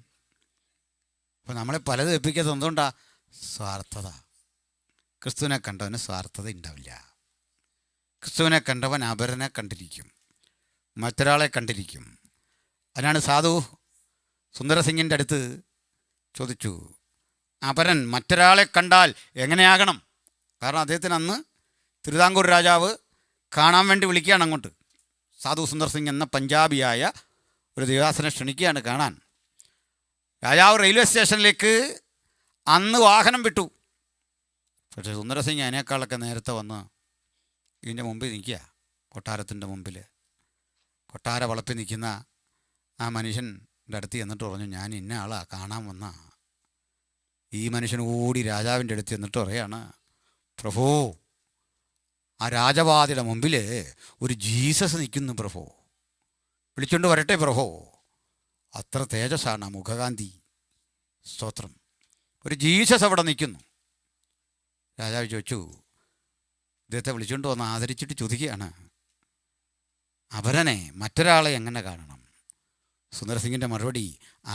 അപ്പോൾ നമ്മളെ പലതും ഏൽപ്പിക്കാത്തത് എന്തുകൊണ്ടാ? സ്വാർത്ഥത. ക്രിസ്തുവിനെ കണ്ടവന് സ്വാർത്ഥത ഉണ്ടാവില്ല. ക്രിസ്തുവിനെ കണ്ടവൻ അപരനെ കണ്ടിരിക്കും, മറ്റൊരാളെ കണ്ടിരിക്കും. അതിനാണ് സാധു സുന്ദരസിംഗിൻ്റെ അടുത്ത് ചോദിച്ചു, അപരൻ മറ്റൊരാളെ കണ്ടാൽ എങ്ങനെയാകണം? കാരണം അദ്ദേഹത്തിന് അന്ന് തിരുവിതാംകൂർ രാജാവ് കാണാൻ വേണ്ടി വിളിക്കുകയാണ് അങ്ങോട്ട്. സാധു സുന്ദർ സിംഗ് എന്ന പഞ്ചാബിയായ ഒരു ദേവദാസനെ ക്ഷണിക്കുകയാണ് കാണാൻ. രാജാവ് റെയിൽവേ സ്റ്റേഷനിലേക്ക് അന്ന് വാഹനം വിട്ടു. പക്ഷേ സുന്ദരസിംഗ് അതിനേക്കാളൊക്കെ നേരത്തെ വന്ന് ഇതിൻ്റെ മുമ്പിൽ നിൽക്കുക, കൊട്ടാരത്തിൻ്റെ മുമ്പിൽ. കൊട്ടാര വളപ്പിൽ നിൽക്കുന്ന ആ മനുഷ്യൻ്റെ അടുത്ത് എന്നിട്ട് പറഞ്ഞു, ഞാൻ ഇന്ന ആളാ കാണാൻ വന്ന. ഈ മനുഷ്യൻ ഓടി രാജാവിൻ്റെ അടുത്ത് എന്നിട്ട് പറയാണ്, പ്രഭു, ആ രാജവാദിയുടെ മുമ്പിൽ ഒരു ജീസസ് നിൽക്കുന്നു പ്രഭു, വിളിച്ചുകൊണ്ട് വരട്ടെ പ്രഭു. അത്ര തേജസ്സാണ് മുഖകാന്തി. സ്തോത്രം. ഒരു ജീസസ് അവിടെ നിൽക്കുന്നു. രാജാവ് ചോദിച്ചു, ഇദ്ദേഹത്തെ വിളിച്ചുകൊണ്ട് വന്ന് ആദരിച്ചിട്ട് ചോദിക്കുകയാണ്, അപരനെ മറ്റൊരാളെ എങ്ങനെ കാണണം? സുന്ദരസിംഗിൻ്റെ മറുപടി,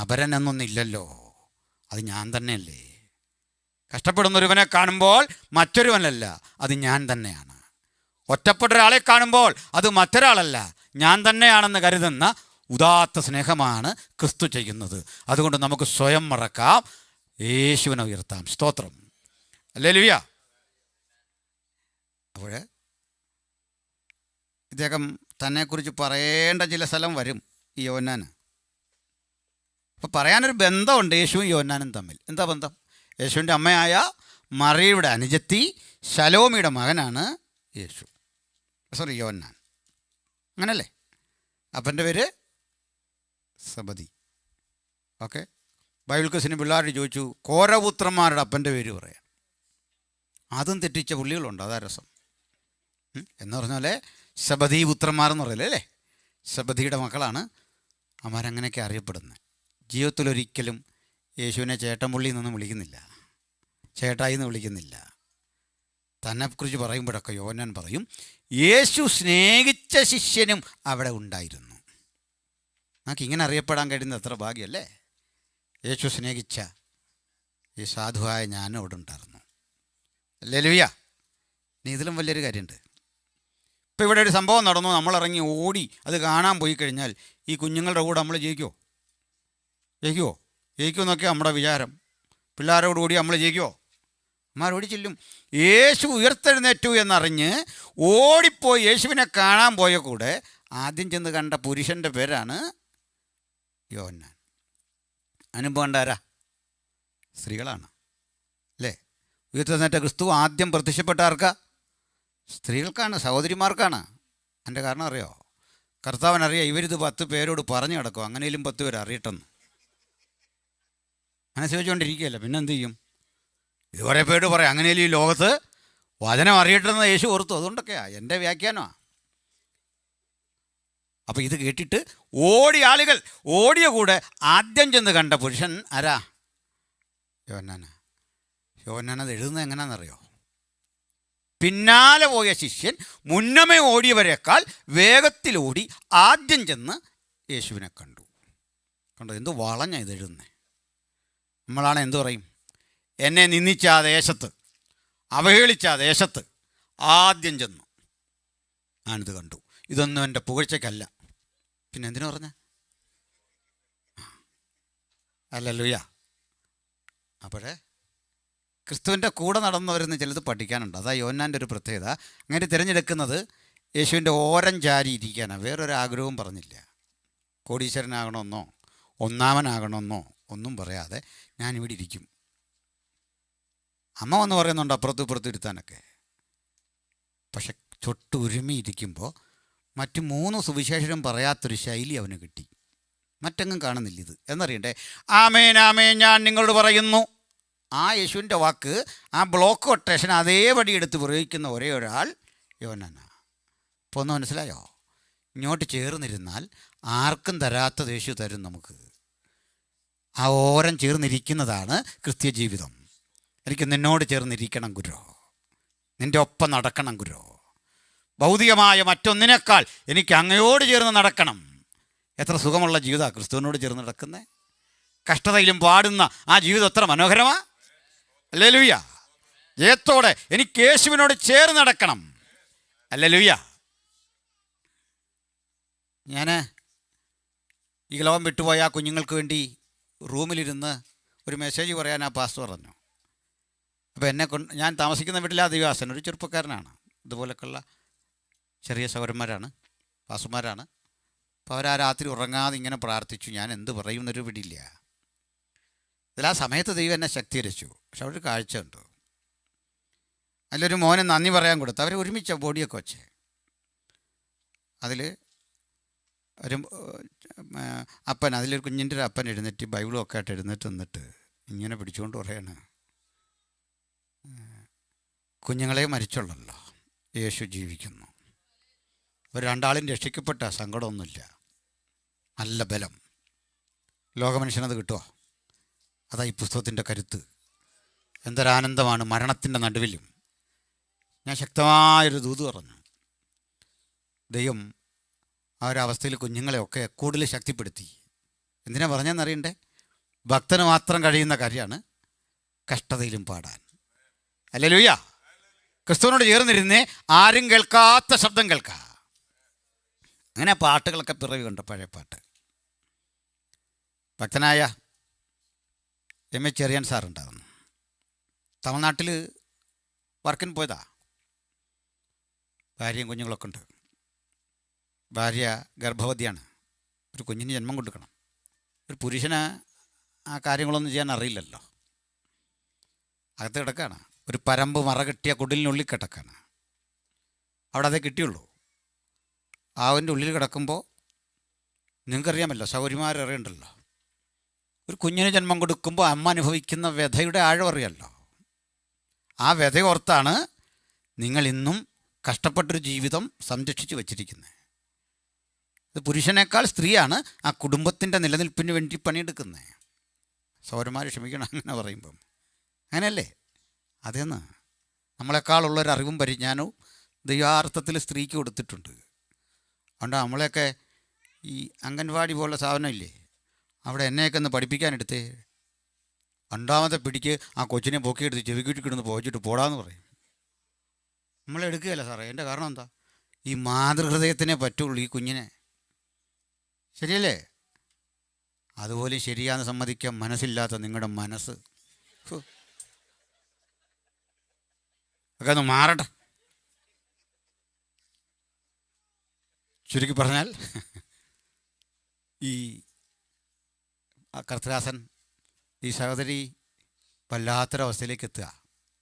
അപരൻ എന്നൊന്നില്ലല്ലോ, അത് ഞാൻ തന്നെയല്ലേ. കഷ്ടപ്പെടുന്നൊരുവനെ കാണുമ്പോൾ മറ്റൊരുവനല്ല, അത് ഞാൻ തന്നെയാണ്. ഒറ്റപ്പെട്ട ഒരാളെ കാണുമ്പോൾ അത് മറ്റൊരാളല്ല, ഞാൻ തന്നെയാണെന്ന് കരുതുന്ന ഉദാത്ത സ്നേഹമാണ് ക്രിസ്തു ചെയ്യുന്നത്. അതുകൊണ്ട് നമുക്ക് സ്വയം മറക്കാം, യേശുവിനെ ഉയർത്താം. സ്തോത്രം. ഹല്ലേലൂയ. അപ്പോൾ ഇദ്ദേഹം തന്നെക്കുറിച്ച് പറയേണ്ട ചില സ്ഥലം വരും ഈ യോഹന്നാന്. അപ്പോൾ പറയാനൊരു ബന്ധമുണ്ട് യേശുവും യോഹന്നാനും തമ്മിൽ. എന്താ ബന്ധം? യേശുവിൻ്റെ അമ്മയായ മറിയയുടെ അനുജത്തി ശലോമിയുടെ മകനാണ് യേശു. യോഹന്നാൻ. അങ്ങനല്ലേ? അപ്പൻ്റെ പേര് സബദി. ഓക്കെ. ബൈബിൾ ക്വസിന് പിള്ളേർ ചോദിച്ചു, കോരപുത്രന്മാരുടെ അപ്പൻ്റെ പേര് പറയാം. അതും തെറ്റിച്ച പുള്ളികളുണ്ട്. അതാ രസം. എന്ന് പറഞ്ഞാലേ സബദി പുത്രന്മാരെന്ന് പറയല്ലേ അല്ലേ? സബദിയുടെ മക്കളാണ് അവന്മാരങ്ങനെയൊക്കെ അറിയപ്പെടുന്നത്. ജീവിതത്തിലൊരിക്കലും യേശുവിനെ ചേട്ടൻപുള്ളി എന്നൊന്നും വിളിക്കുന്നില്ല, ചേട്ടായി എന്ന് വിളിക്കുന്നില്ല. തന്നെക്കുറിച്ച് പറയുമ്പോഴൊക്കെ യോഹന്നാൻ പറയും, യേശു സ്നേഹിച്ച ശിഷ്യനും അവിടെ ഉണ്ടായിരുന്നു. നമുക്ക് ഇങ്ങനെ അറിയപ്പെടാൻ കഴിയുന്നത് എത്ര ഭാഗ്യമല്ലേ? യേശു സ്നേഹിച്ച ഈ സാധുവായ ഞാനും അവിടെ ഉണ്ടായിരുന്നു. ഹല്ലേലൂയ. ഇനി ഇതിലും വലിയൊരു കാര്യമുണ്ട്. ഇപ്പോൾ ഇവിടെ ഒരു സംഭവം നടന്നു, നമ്മളിറങ്ങി ഓടി അത് കാണാൻ പോയി കഴിഞ്ഞാൽ ഈ കുഞ്ഞുങ്ങളുടെ കൂടെ നമ്മൾ ജയിക്കുമോ? ജയിക്കുമെന്നൊക്കെ നമ്മുടെ വിചാരം. പിള്ളേരോടുകൂടി നമ്മൾ ജയിക്കുമോ? അമ്മാരോടി ചെല്ലും. യേശു ഉയർത്തെഴുന്നേറ്റു എന്നറിഞ്ഞ് ഓടിപ്പോയി യേശുവിനെ കാണാൻ പോയ കൂടെ ആദ്യം ചെന്ന് കണ്ട പുരുഷൻ്റെ പേരാണ് യോഹന്നാൻ. അനുഭവം ഉണ്ടാരാ? സ്ത്രീകളാണ് അല്ലേ? ഉയർത്തെഴുന്നേറ്റ ക്രിസ്തു ആദ്യം പ്രത്യക്ഷപ്പെട്ട ആർക്കാ? സ്ത്രീകൾക്കാണ്, സഹോദരിമാർക്കാണ്. അതിൻ്റെ കാരണം അറിയോ? കർത്താവിനറിയാം ഇവരിത് 10 പേരോട് പറഞ്ഞു കിടക്കും, അങ്ങനെയും 10 പേര് അറിയട്ടെന്ന് മനസ്സിലാച്ചുകൊണ്ടിരിക്കുകയല്ല. പിന്നെ എന്ത് ചെയ്യും? ഇത് കുറേ പേരോട് പറയാം, അങ്ങനെയും ഈ ലോകത്ത് വചനം അറിയട്ടെന്ന് യേശു ഓർത്തു. അതുകൊണ്ടൊക്കെയാണ് എൻ്റെ വ്യാഖ്യാനമാണ്. അപ്പോൾ ഇത് കേട്ടിട്ട് ആളുകൾ ഓടിയ കൂടെ ആദ്യം ചെന്ന് കണ്ട പുരുഷൻ ആരാ? യോഹന്നാൻ. അത് എഴുതുന്നത് എങ്ങനെയാണെന്നറിയോ? പിന്നാലെ പോയ ശിഷ്യൻ മുന്നമേ ഓടിയവരെക്കാൾ വേഗത്തിലോടി ആദ്യം ചെന്ന് യേശുവിനെ കണ്ടു. എന്ത് വളഞ്ഞ ഇത് എഴുതുന്നത്? നമ്മളാണ് എന്തു പറയും? എന്നെ നിന്ദിച്ച ആ ദേശത്ത്, അവഹേളിച്ച ആ ദേശത്ത് ആദ്യം ചെന്നു ഞാനിത് കണ്ടു. ഇതൊന്നും എൻ്റെ പുകഴ്ചയ്ക്കല്ല. പിന്നെ എന്തിനു പറഞ്ഞ? ഹല്ലേലൂയ. അപ്പോഴേ ക്രിസ്തുവിൻ്റെ കൂടെ നടന്നവരെന്ന് ചിലത് പഠിക്കാനുണ്ട്. അതാ യോഹന്നാൻ്റെ ഒരു പ്രത്യേകത. അങ്ങനെ തിരഞ്ഞെടുക്കുന്നത് യേശുവിൻ്റെ ഓരം ചാരി ഇരിക്കാനാണ്. വേറൊരു ആഗ്രഹവും പറഞ്ഞില്ല. കോടീശ്വരനാകണമെന്നോ ഒന്നാമനാകണമെന്നോ ഒന്നും പറയാതെ ഞാനിവിടെ ഇരിക്കും. അമ്മ വന്ന് പറയുന്നുണ്ട് അപ്പുറത്തും ഇപ്പുറത്തും ഇരുത്താനൊക്കെ. പക്ഷെ ചൊട്ടുരുമിയിരിക്കുമ്പോൾ മറ്റ് 3 സുവിശേഷരും പറയാത്തൊരു ശൈലി അവന് കിട്ടി. മറ്റെങ്ങും കാണുന്നില്ല ഇത്. എന്നറിയണ്ടേ? ആമേൻ ആമേൻ ഞാൻ നിങ്ങളോട് പറയുന്നു. ആ യേശുവിൻ്റെ വാക്ക്, ആ ബ്ലോക്ക് കൊട്ടേഷൻ അതേപടി എടുത്ത് പ്രയോഗിക്കുന്ന ഒരേ ഒരാൾ യോഹന്നാനാണ്. അപ്പോൾ ഒന്ന് മനസ്സിലായോ? ഇങ്ങോട്ട് ചേർന്നിരുന്നാൽ ആർക്കും തരാത്തത് യേശു തരും നമുക്ക്. ആ ഓരം ചേർന്നിരിക്കുന്നതാണ് ക്രിസ്ത്യ ജീവിതം. എനിക്ക് നിന്നോട് ചേർന്നിരിക്കണം ഗുരു, നിൻ്റെ ഒപ്പം നടക്കണം ഗുരു. ഭൗതികമായ മറ്റൊന്നിനേക്കാൾ എനിക്ക് അങ്ങയോട് ചേർന്ന് നടക്കണം. എത്ര സുഖമുള്ള ജീവിതമാണ് ക്രിസ്തുവിനോട് ചേർന്ന് നടക്കുന്നത്. കഷ്ടതയിലും പാടുന്ന ആ ജീവിതം എത്ര മനോഹരമാണ്. ഹല്ലേലൂയ. ജയത്തോടെ എനിക്ക് യേശുവിനോട് ചേർന്ന് നടക്കണം. ഹല്ലേലൂയ. ഞാൻ ഈ ലോകം വിട്ടുപോയ ആ കുഞ്ഞുങ്ങൾക്ക് വേണ്ടി റൂമിലിരുന്ന് ഒരു മെസ്സേജ് പറയാൻ ആ പാസ്റ്റർ പറഞ്ഞു. അപ്പോൾ ഞാൻ താമസിക്കുന്ന വീട്ടിലെ ആദിവാസൻ ഒരു ചെറുപ്പക്കാരനാണ്. ഇതുപോലൊക്കെയുള്ള ചെറിയ സഹോദരന്മാരാണ്, പാസ്റ്റർമാരാണ്. അപ്പോൾ അവരാ രാത്രി ഉറങ്ങാതെ ഇങ്ങനെ പ്രാർത്ഥിച്ചു. ഞാൻ എന്ത് പറയുമെന്നൊരു പിടിയില്ല. ഇതിൽ ആ സമയത്ത് ദൈവം എന്നെ ശക്തീകരിച്ചു. പക്ഷെ അവിടെ ഒരു കാഴ്ച ഉണ്ട്. അതിലൊരു മോനെ നന്ദി പറയാൻ കൊടുത്തു. അവർ ഒരുമിച്ച ബോഡിയൊക്കെ വെച്ച് അതിൽ ഒരു അപ്പൻ, അതിലൊരു കുഞ്ഞിൻ്റെ ഒരു അപ്പൻ എഴുന്നേറ്റ് ബൈബിളും ഒക്കെ ആയിട്ട് എഴുന്നേറ്റ് നിന്നിട്ട് ഇങ്ങനെ പിടിച്ചുകൊണ്ട് പറയാണ്, കുഞ്ഞുങ്ങളെ മരിച്ചുള്ളല്ലോ, യേശു ജീവിക്കുന്നു. ഒരു 2 ആളും രക്ഷിക്കപ്പെട്ട സങ്കടമൊന്നുമില്ല. നല്ല ബലം. ലോകമനുഷ്യനത് കിട്ടുമോ? അതാ ഈ പുസ്തകത്തിൻ്റെ കരുത്ത്. എന്തൊരാനന്ദമാണ് മരണത്തിൻ്റെ നടുവിലും. ഞാൻ ശക്തമായൊരു ദൂത് പറഞ്ഞു. ദൈവം ആ ഒരവസ്ഥയിൽ കുഞ്ഞുങ്ങളെയൊക്കെ കൂടുതൽ ശക്തിപ്പെടുത്തി. എന്തിനാ പറഞ്ഞതെന്നറിയണ്ടേ? ഭക്തന് മാത്രം കഴിയുന്ന കാര്യമാണ് കഷ്ടതയിലും പാടാൻ. ഹല്ലേലൂയ. ക്രിസ്തുവിനോട് ചേർന്നിരുന്നേ ആരും കേൾക്കാത്ത ശബ്ദം കേൾക്കാം. അങ്ങനെ പാട്ടുകളൊക്കെ പിറവി കണ്ട പഴയ പാട്ട്. ഭക്തനായ എം എ ചെറിയാൻ സാറുണ്ടായിരുന്നു. തമിഴ്നാട്ടിൽ വർക്കിന് പോയതാ. ഭാര്യയും കുഞ്ഞുങ്ങളൊക്കെ ഉണ്ട്. ഭാര്യ ഗർഭവതിയാണ്. ഒരു കുഞ്ഞിന് ജന്മം കൊടുക്കണം. ഒരു പുരുഷന് ആ കാര്യങ്ങളൊന്നും ചെയ്യാൻ അറിയില്ലല്ലോ. അകത്ത് കിടക്കുകയാണ്. ഒരു പരമ്പ് മറ കിട്ടിയ കുടിലിനുള്ളിൽ കിടക്കുകയാണ്. അവിടെ അതേ കിട്ടിയുള്ളൂ. അവൻ്റെ ഉള്ളിൽ കിടക്കുമ്പോൾ നിങ്ങൾക്കറിയാമല്ലോ, സൗകര്യമാരറിയണ്ടല്ലോ, ഒരു കുഞ്ഞിന് ജന്മം കൊടുക്കുമ്പോൾ അമ്മ അനുഭവിക്കുന്ന വ്യഥയുടെ ആഴം അറിയാമല്ലോ. ആ വ്യഥ ഓർത്താണ് നിങ്ങൾ ഇന്നും കഷ്ടപ്പെട്ടൊരു ജീവിതം സംരക്ഷിച്ച് വച്ചിരിക്കുന്നത്. ഇത് പുരുഷനേക്കാൾ സ്ത്രീയാണ് ആ കുടുംബത്തിൻ്റെ നിലനിൽപ്പിന് വേണ്ടി പണിയെടുക്കുന്നത്. സൗരന്മാർ ക്ഷമിക്കണം അങ്ങനെ പറയുമ്പം. അങ്ങനെയല്ലേ? അതേന്ന് നമ്മളെക്കാളുള്ളൊരറിവും പരിജ്ഞാനവും ദൈവാർത്ഥത്തിൽ സ്ത്രീക്ക് കൊടുത്തിട്ടുണ്ട്. അതുകൊണ്ട് നമ്മളെയൊക്കെ ഈ അംഗൻവാടി പോലുള്ള സാധനമില്ലേ, അവിടെ എന്നെയൊക്കെ ഒന്ന് പഠിപ്പിക്കാനെടുത്തേ 2ാമത്തെ പിടിക്ക് ആ കൊച്ചിനെ പൊക്കിയെടുത്ത് ചെവിക്കൂട്ടിക്കിടുന്ന് പോയിച്ചിട്ട് പോടാന്ന് പറയും. നമ്മളെടുക്കുകയല്ല സാറേ. എൻ്റെ കാരണം എന്താ? ഈ മാതൃഹൃദയത്തിനെ പറ്റുള്ളൂ ഈ കുഞ്ഞിനെ. ശരിയല്ലേ? അതുപോലെ ശരിയാന്ന് സമ്മതിക്കാൻ മനസ്സില്ലാത്ത നിങ്ങളുടെ മനസ്സ് ഒക്കെ ഒന്ന് മാറട്ടെ. ചുരുക്കി പറഞ്ഞാൽ ഈ കർത്തദാസൻ, ഈ സഹോദരി വല്ലാത്തൊരവസ്ഥയിലേക്ക് എത്തുക.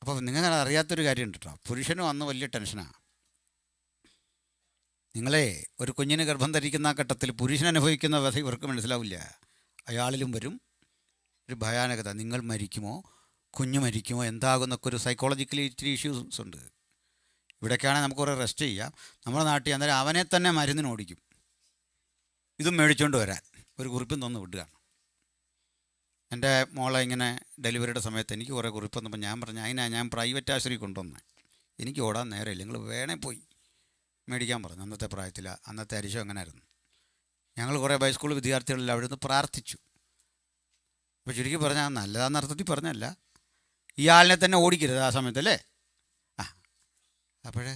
അപ്പോൾ നിങ്ങൾ അറിയാത്തൊരു കാര്യമുണ്ട് കേട്ടോ. പുരുഷനും അന്ന് വലിയ ടെൻഷനാണ്. നിങ്ങളെ ഒരു കുഞ്ഞിന് ഗർഭം ധരിക്കുന്ന ആ ഘട്ടത്തിൽ പുരുഷൻ അനുഭവിക്കുന്ന വ്യഥ ഇവർക്ക് മനസ്സിലാവില്ല. അയാളിലും വരും ഒരു ഭയാനകത. നിങ്ങൾ മരിക്കുമോ, കുഞ്ഞ് മരിക്കുമോ, എന്താകുന്നൊക്കെ ഒരു സൈക്കോളജിക്കലി ഇച്ചിരി ഇഷ്യൂസ് ഉണ്ട്. ഇവിടേക്കാണെങ്കിൽ നമുക്ക് കുറേ റെസ്റ്റ് ചെയ്യാം. നമ്മുടെ നാട്ടിൽ അന്നേരം അവനെ തന്നെ മരുന്നിന് ഓടിക്കും. ഇതും മേടിച്ചുകൊണ്ട് വരാൻ ഒരു കുറിപ്പും തന്നു വിടുകയാണ്. എൻ്റെ മോളെ ഇങ്ങനെ ഡെലിവറിയുടെ സമയത്ത് എനിക്ക് കുറേ കുറിപ്പ് തന്നപ്പോൾ ഞാൻ പറഞ്ഞു, ഞാൻ പ്രൈവറ്റ് ആശുപത്രി കൊണ്ടുവന്നേ, എനിക്ക് ഓടാൻ നേരമില്ല, നിങ്ങൾ വേണേ പോയി മേടിക്കാൻ പറഞ്ഞു. അന്നത്തെ പ്രായത്തിൽ അന്നത്തെ അരിശം അങ്ങനെയായിരുന്നു. ഞങ്ങൾ കുറേ ഹൈസ്കൂൾ വിദ്യാർത്ഥികളിൽ അവിടെ നിന്ന് പ്രാർത്ഥിച്ചു. അപ്പോൾ ചുരുക്കി പറഞ്ഞാൽ നല്ലതാണെന്ന് അർത്ഥത്തിൽ പറഞ്ഞല്ല, ഇയാളിനെ തന്നെ ഓടിക്കരുത് ആ സമയത്തല്ലേ. അപ്പോഴേ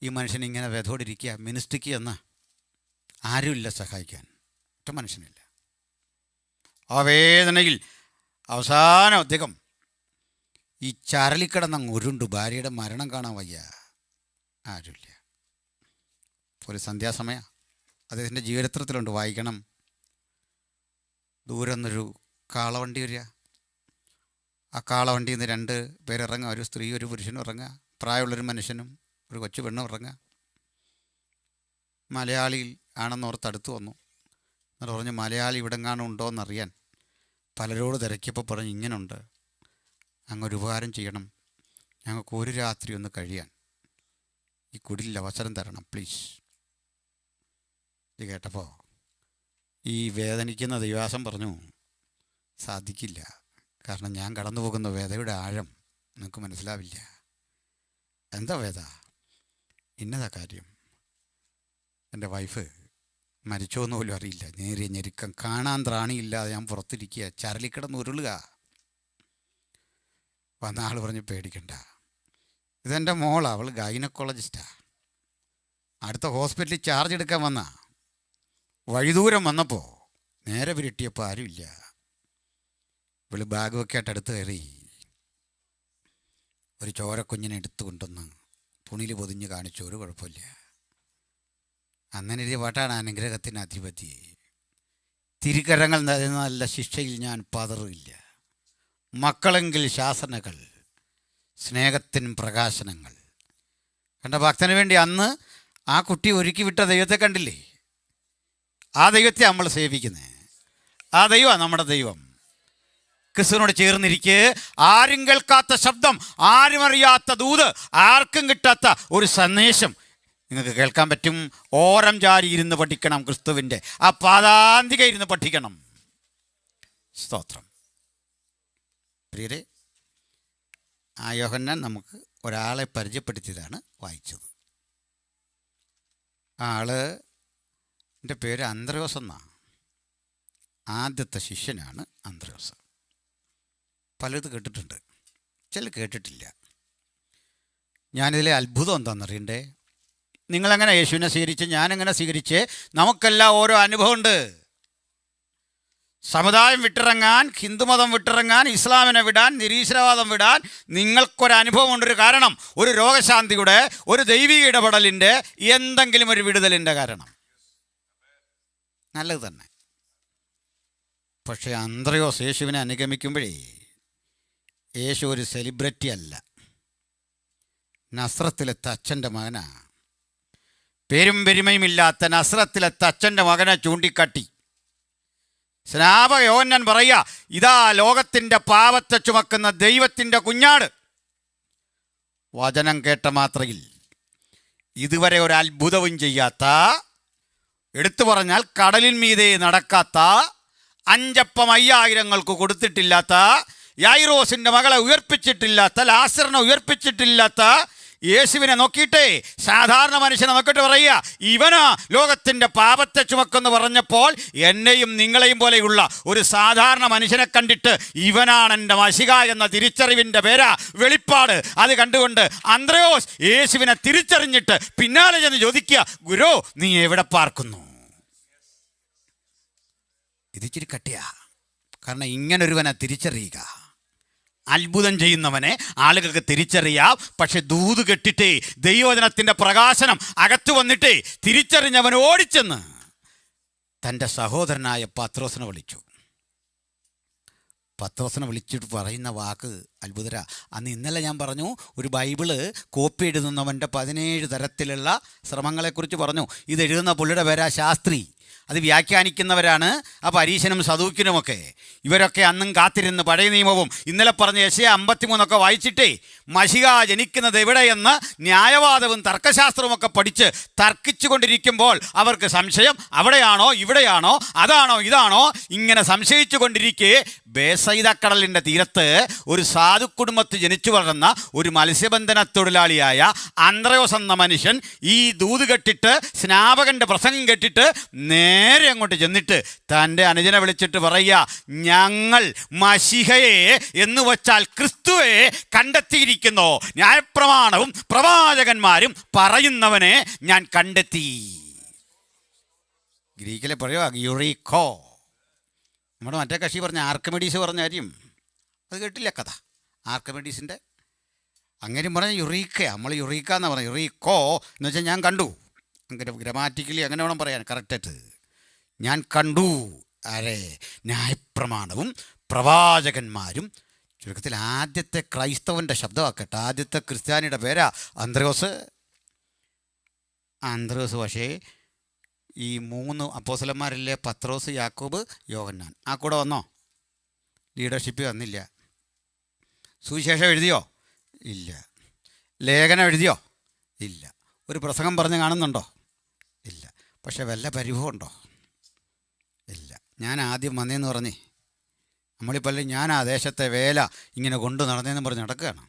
ഈ മനുഷ്യൻ ഇങ്ങനെ വ്യഥോടിരിക്കുക, മിനിസ്റ്റിക്ക് എന്ന ആരുമില്ല സഹായിക്കാൻ, ഒറ്റ മനുഷ്യനില്ല. ആ വേദനയിൽ അവസാനം അദ്ദേഹം ഈ ചരലിക്കിടന്നങ്ങ് ഉരുണ്ടു. ഭാര്യയുടെ മരണം കാണാൻ വയ്യ, ആരുമില്ല. ഒരു സന്ധ്യാസമയം അദ്ദേഹത്തിൻ്റെ ജീവചരിത്രത്തിലുണ്ട്, വായിക്കണം. ദൂരെ നിന്നൊരു കാളവണ്ടി വരിക. ആ കാളവണ്ടിയിൽ നിന്ന് 2 പേരിറങ്ങുക, ഒരു സ്ത്രീ ഒരു പുരുഷനും ഇറങ്ങുക, പ്രായമുള്ളൊരു മനുഷ്യനും ഒരു കൊച്ചു പെണ്ണും ഇറങ്ങുക. മലയാളിയിൽ ആണെന്നോർത്ത് അടുത്ത് വന്നു. എന്നിട്ട് പറഞ്ഞു, മലയാളി ഇവിടെങ്ങാനും ഉണ്ടോ എന്നറിയാൻ പലരോട് തിരക്കിയപ്പോൾ പറഞ്ഞു, ഇങ്ങനുണ്ട്, അങ്ങൊരു ഉപകാരം ചെയ്യണം, ഞങ്ങൾക്ക് ഒരു രാത്രി ഒന്ന് കഴിയാൻ ഈ കുടിലിൽ അവസരം തരണം പ്ലീസ്. ഇത് കേട്ടപ്പോൾ ഈ വേദനിക്കുന്ന ദൈവാസം പറഞ്ഞു, സാധിക്കില്ല, കാരണം ഞാൻ കടന്നു പോകുന്ന വേദയുടെ ആഴം നിങ്ങൾക്ക് മനസ്സിലാവില്ല. എന്താ വേദ? ഇന്നതാ കാര്യം, എൻ്റെ വൈഫ് മരിച്ചോന്ന് പോലും അറിയില്ല, നേരിയ ഞെരുക്കം, കാണാൻ ത്രാണിയില്ലാതെ ഞാൻ പുറത്തിരിക്കുക, ചരലിക്കിടന്ന് ഉരുളുക. വന്ന ആൾ പറഞ്ഞ്, പേടിക്കണ്ട, ഇതെൻ്റെ മോളാണ്, അവൾ ഗൈനക്കോളജിസ്റ്റാണ്, അടുത്ത ഹോസ്പിറ്റലിൽ ചാർജ് എടുക്കാൻ വന്ന വഴിദൂരം വന്നപ്പോൾ നേരെ വിരട്ടിയപ്പോൾ ആരുമില്ല. ഇവള് ബാഗ് ഒക്കെ ആയിട്ട് അടുത്ത് കയറി ഒരു ചോരക്കുഞ്ഞിനെ എടുത്തു കൊണ്ടുവന്ന് തുണിയിൽ പൊതിഞ്ഞ് കാണിച്ചു, ഒരു കുഴപ്പമില്ല. അങ്ങനെ ഒരു പാട്ടാണ് അനുഗ്രഹത്തിന് അധിപതി. തിരുക്കരങ്ങൾ നല്ല ശിക്ഷയിൽ ഞാൻ പതറില്ല, മക്കളെങ്കിൽ ശാസനകൾ, സ്നേഹത്തിന് പ്രകാശനങ്ങൾ. കണ്ട ഭക്തന് വേണ്ടി അന്ന് ആ കുട്ടി ഒരുക്കി വിട്ട ദൈവത്തെ കണ്ടില്ലേ? ആ ദൈവത്തെ നമ്മൾ സേവിക്കുന്നത്, ആ ദൈവമാണ് നമ്മുടെ ദൈവം. ക്രിസ്തുവിനോട് ചേർന്നിരിക്കെ ആരും കേൾക്കാത്ത ശബ്ദം, ആരും അറിയാത്ത ദൂത്, ആർക്കും കിട്ടാത്ത ഒരു സന്ദേശം നിങ്ങൾക്ക് കേൾക്കാൻ പറ്റും. ഓരം ചാരി ഇരുന്ന് പഠിക്കണം, ക്രിസ്തുവിൻ്റെ ആ പാദാന്തിക ഇരുന്ന് പഠിക്കണം. സ്തോത്രം. പ്രിയരെ, ആ യോഹന്നാൻ നമുക്ക് ഒരാളെ പരിചയപ്പെടുത്തിയതാണ് വായിച്ചത്. ആ ആളിൻ്റെ പേര് അന്ത്രയോസ് എന്നാണ്. ആദ്യത്തെ ശിഷ്യനാണ് അന്ത്രയോസ്. പലത് കേട്ടിട്ടുണ്ട്, ചില കേട്ടിട്ടില്ല. ഞാനിതിലെ അത്ഭുതം എന്താണെന്നറിയണ്ടേ? നിങ്ങളെങ്ങനെ യേശുവിനെ സ്വീകരിച്ച്, ഞാനെങ്ങനെ സ്വീകരിച്ച്, നമുക്കെല്ലാം ഓരോ അനുഭവമുണ്ട്. സമുദായം വിട്ടിറങ്ങാൻ, ഹിന്ദുമതം വിട്ടിറങ്ങാൻ, ഇസ്ലാമിനെ വിടാൻ, നിരീശ്വരവാദം വിടാൻ നിങ്ങൾക്കൊരനുഭവമുണ്ടൊരു കാരണം, ഒരു രോഗശാന്തിയുടെ, ഒരു ദൈവിക ഇടപെടലിൻ്റെ, എന്തെങ്കിലും ഒരു വിടുതലിൻ്റെ കാരണം. നല്ലത് തന്നെ. പക്ഷേ അന്ത്രയോസ് യേശുവിനെ അനുഗമിക്കുമ്പോഴേ യേശു ഒരു സെലിബ്രിറ്റി അല്ല, നസ്രത്തിലെത്ത അച്ഛൻ്റെ മകനാ. പേരും പെരുമയുമില്ലാത്ത നസ്രത്തിലെത്ത അച്ഛൻ്റെ മകനെ ചൂണ്ടിക്കാട്ടി സ്നാപക യോഹന്നാൻ പറയുക, ഇതാ ലോകത്തിൻ്റെ പാപത്തെ ചുമക്കുന്ന ദൈവത്തിൻ്റെ കുഞ്ഞാട്. വചനം കേട്ട മാത്രയിൽ ഇതുവരെ ഒരു അത്ഭുതവും ചെയ്യാത്ത, എടുത്തു പറഞ്ഞാൽ കടലിൻ മീതെ നടക്കാത്ത, 5 അപ്പം 5000 കൊടുത്തിട്ടില്ലാത്ത, യായിറോസിൻ്റെ മകളെ ഉയർപ്പിച്ചിട്ടില്ലാത്ത, ലാസറിനെ ഉയർപ്പിച്ചിട്ടില്ലാത്ത യേശുവിനെ നോക്കിയിട്ടേ സാധാരണ മനുഷ്യനെ നോക്കിയിട്ട് പറയുക, ഇവനാ ലോകത്തിൻ്റെ പാപത്തെ ചുമക്കെന്ന് പറഞ്ഞപ്പോൾ എന്നെയും നിങ്ങളെയും പോലെയുള്ള ഒരു സാധാരണ മനുഷ്യനെ കണ്ടിട്ട് ഇവനാണ് എൻ്റെ മശിഹ എന്ന തിരിച്ചറിവിൻ്റെ പേരാ വെളിപ്പാട്. അത് കണ്ടുകൊണ്ട് അന്ത്രയോസ് യേശുവിനെ തിരിച്ചറിഞ്ഞിട്ട് പിന്നാലെ ചെന്ന് ചോദിക്കുക, ഗുരു നീ എവിടെ പാർക്കുന്നു? ഇതിച്ചിരി കട്ടിയാ, കാരണം ഇങ്ങനൊരുവനെ തിരിച്ചറിയുക, അത്ഭുതം ചെയ്യുന്നവനെ ആളുകൾക്ക് തിരിച്ചറിയാം. പക്ഷെ ദൂത് കെട്ടിട്ടേ, ദൈവവചനത്തിൻ്റെ പ്രകാശനം അകത്ത് വന്നിട്ടേ തിരിച്ചറിഞ്ഞവൻ ഓടിച്ചെന്ന് തൻ്റെ സഹോദരനായ പത്രോസിനെ വിളിച്ചു. പത്രോസിനെ വിളിച്ചിട്ട് പറയുന്ന വാക്ക് അത്ഭുതരാ. ഇന്നലെ ഞാൻ പറഞ്ഞു, ഒരു ബൈബിള് കോപ്പി എഴുതുന്നവൻ്റെ 17 തരത്തിലുള്ള ശ്രമങ്ങളെക്കുറിച്ച് പറഞ്ഞു. ഇത് എഴുതുന്ന പുള്ളിയുടെ പേരാ ശാസ്ത്രി. അത് വ്യാഖ്യാനിക്കുന്നവരാണ് ആ പരീശനും സദൂക്കിനുമൊക്കെ. ഇവരൊക്കെ അന്നും കാത്തിരുന്ന് പഴയ നിയമവും ഇന്നലെ പറഞ്ഞ യെശയ്യാ 53 വായിച്ചിട്ടേ മശിഹ ജനിക്കുന്നത് എവിടെയെന്ന് ന്യായവാദവും തർക്കശാസ്ത്രവുമൊക്കെ പഠിച്ച് തർക്കിച്ചു കൊണ്ടിരിക്കുമ്പോൾ അവർക്ക് സംശയം, അവിടെയാണോ ഇവിടെയാണോ അതാണോ ഇതാണോ, ഇങ്ങനെ സംശയിച്ചു കൊണ്ടിരിക്കെ ബേസൈദക്കടലിൻ്റെ തീരത്ത് ഒരു സാധു കുടുംബത്തിൽ ജനിച്ചു വളർന്ന ഒരു മത്സ്യബന്ധന തൊഴിലാളിയായ അന്ത്രയോസ് എന്ന മനുഷ്യൻ ഈ ദൂത് കെട്ടിട്ട്, സ്നാപകൻ്റെ പ്രസംഗം കേട്ടിട്ട് നേരെ അങ്ങോട്ട് ചെന്നിട്ട് തൻ്റെ അനുജനെ വിളിച്ചിട്ട് പറയുക, ഞങ്ങൾ മശിഹയെ എന്ന് വച്ചാൽ ക്രിസ്തുവെ കണ്ടെത്തിയിരിക്കുന്നു. ന്യായപ്രമാണവും പ്രവാചകന്മാരും പറയുന്നവനെ ഞാൻ കണ്ടെത്തി. ഗ്രീക്കിലെ പറയുക യുറീക്കോ. നമ്മുടെ മറ്റേ കക്ഷി പറഞ്ഞ ആർക്കിമിഡീസ് പറഞ്ഞ കാര്യം അത് കേട്ടില്ല കഥ. ആർക്കമിഡീസിൻ്റെ. അങ്ങനെയും പറഞ്ഞാൽ യുറീക്ക, നമ്മൾ യുറീക്ക എന്ന് പറഞ്ഞാൽ യുറീക്കോ എന്ന് വെച്ചാൽ ഞാൻ കണ്ടു. അങ്ങനെ ഗ്രാമാറ്റിക്കലി അങ്ങനെ വേണം പറയാൻ കറക്റ്റായിട്ട്. ഞാൻ കണ്ടു ആരെ? ന്യായപ്രമാണവും പ്രവാചകന്മാരും. ചുരുക്കത്തിൽ ആദ്യത്തെ ക്രൈസ്തവൻ്റെ ശബ്ദമാക്കട്ടെ, ആദ്യത്തെ ക്രിസ്ത്യാനിയുടെ പേരാ അന്ത്രയോസ്. പക്ഷേ ഈ 3 അപ്പോസ്തലന്മാരില്ലേ, പത്രോസ്, യാക്കോബ്, യോഹന്നാൻ, ആ കൂടെ വന്നോ? ലീഡർഷിപ്പ് വന്നില്ല. സുവിശേഷം എഴുതിയോ? ഇല്ല. ലേഖനം എഴുതിയോ? ഇല്ല. ഒരു പ്രസംഗം പറഞ്ഞ് കാണുന്നുണ്ടോ? ഇല്ല. പക്ഷെ വല്ല പരിഭവമുണ്ടോ? ഇല്ല. ഞാൻ ആദ്യം വന്നേന്ന് പറഞ്ഞേ, നമ്മളിപ്പോൾ ഞാൻ ആ ദേശത്തെ വേല ഇങ്ങനെ കൊണ്ടു നടന്നേന്ന് പറഞ്ഞ് നടക്കുകയാണ്.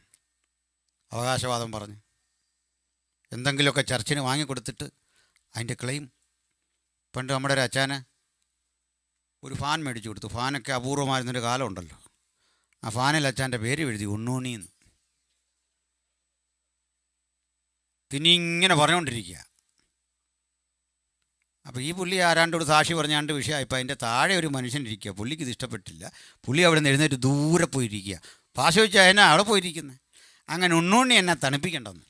അവകാശവാദം പറഞ്ഞ് എന്തെങ്കിലുമൊക്കെ ചർച്ചിന് വാങ്ങിക്കൊടുത്തിട്ട് അതിൻ്റെ ക്ലെയിം. പണ്ട് നമ്മുടെ ഒരു അച്ചാന് ഒരു ഫാൻ മേടിച്ചു കൊടുത്തു. ഫാനൊക്കെ അപൂർവമായിരുന്നൊരു കാലമുണ്ടല്ലോ. ആ ഫാനിൽ അച്ചാൻ്റെ പേര് എഴുതി ഉണ്ണൂണിന്ന്. പിന്നെ ഇങ്ങനെ പറഞ്ഞുകൊണ്ടിരിക്കുക. അപ്പോൾ ഈ പുള്ളി ആരാണ്ടോട് സാക്ഷി പറഞ്ഞാണ്ട് വിഷയമായി. ഇപ്പം അതിൻ്റെ താഴെ ഒരു മനുഷ്യനിരിക്കുക. പുള്ളിക്ക് ഇത് ഇഷ്ടപ്പെട്ടില്ല. പുള്ളി അവിടെ നിന്ന് എഴുന്നേറ്റ് ദൂരെ പോയിരിക്കുക. ഭാഷ ചോദിച്ചാൽ എന്നാ അവിടെ പോയിരിക്കുന്നത്? അങ്ങനെ ഉണ്ണൂണ്ണി എന്നെ തണുപ്പിക്കണ്ടെന്ന്.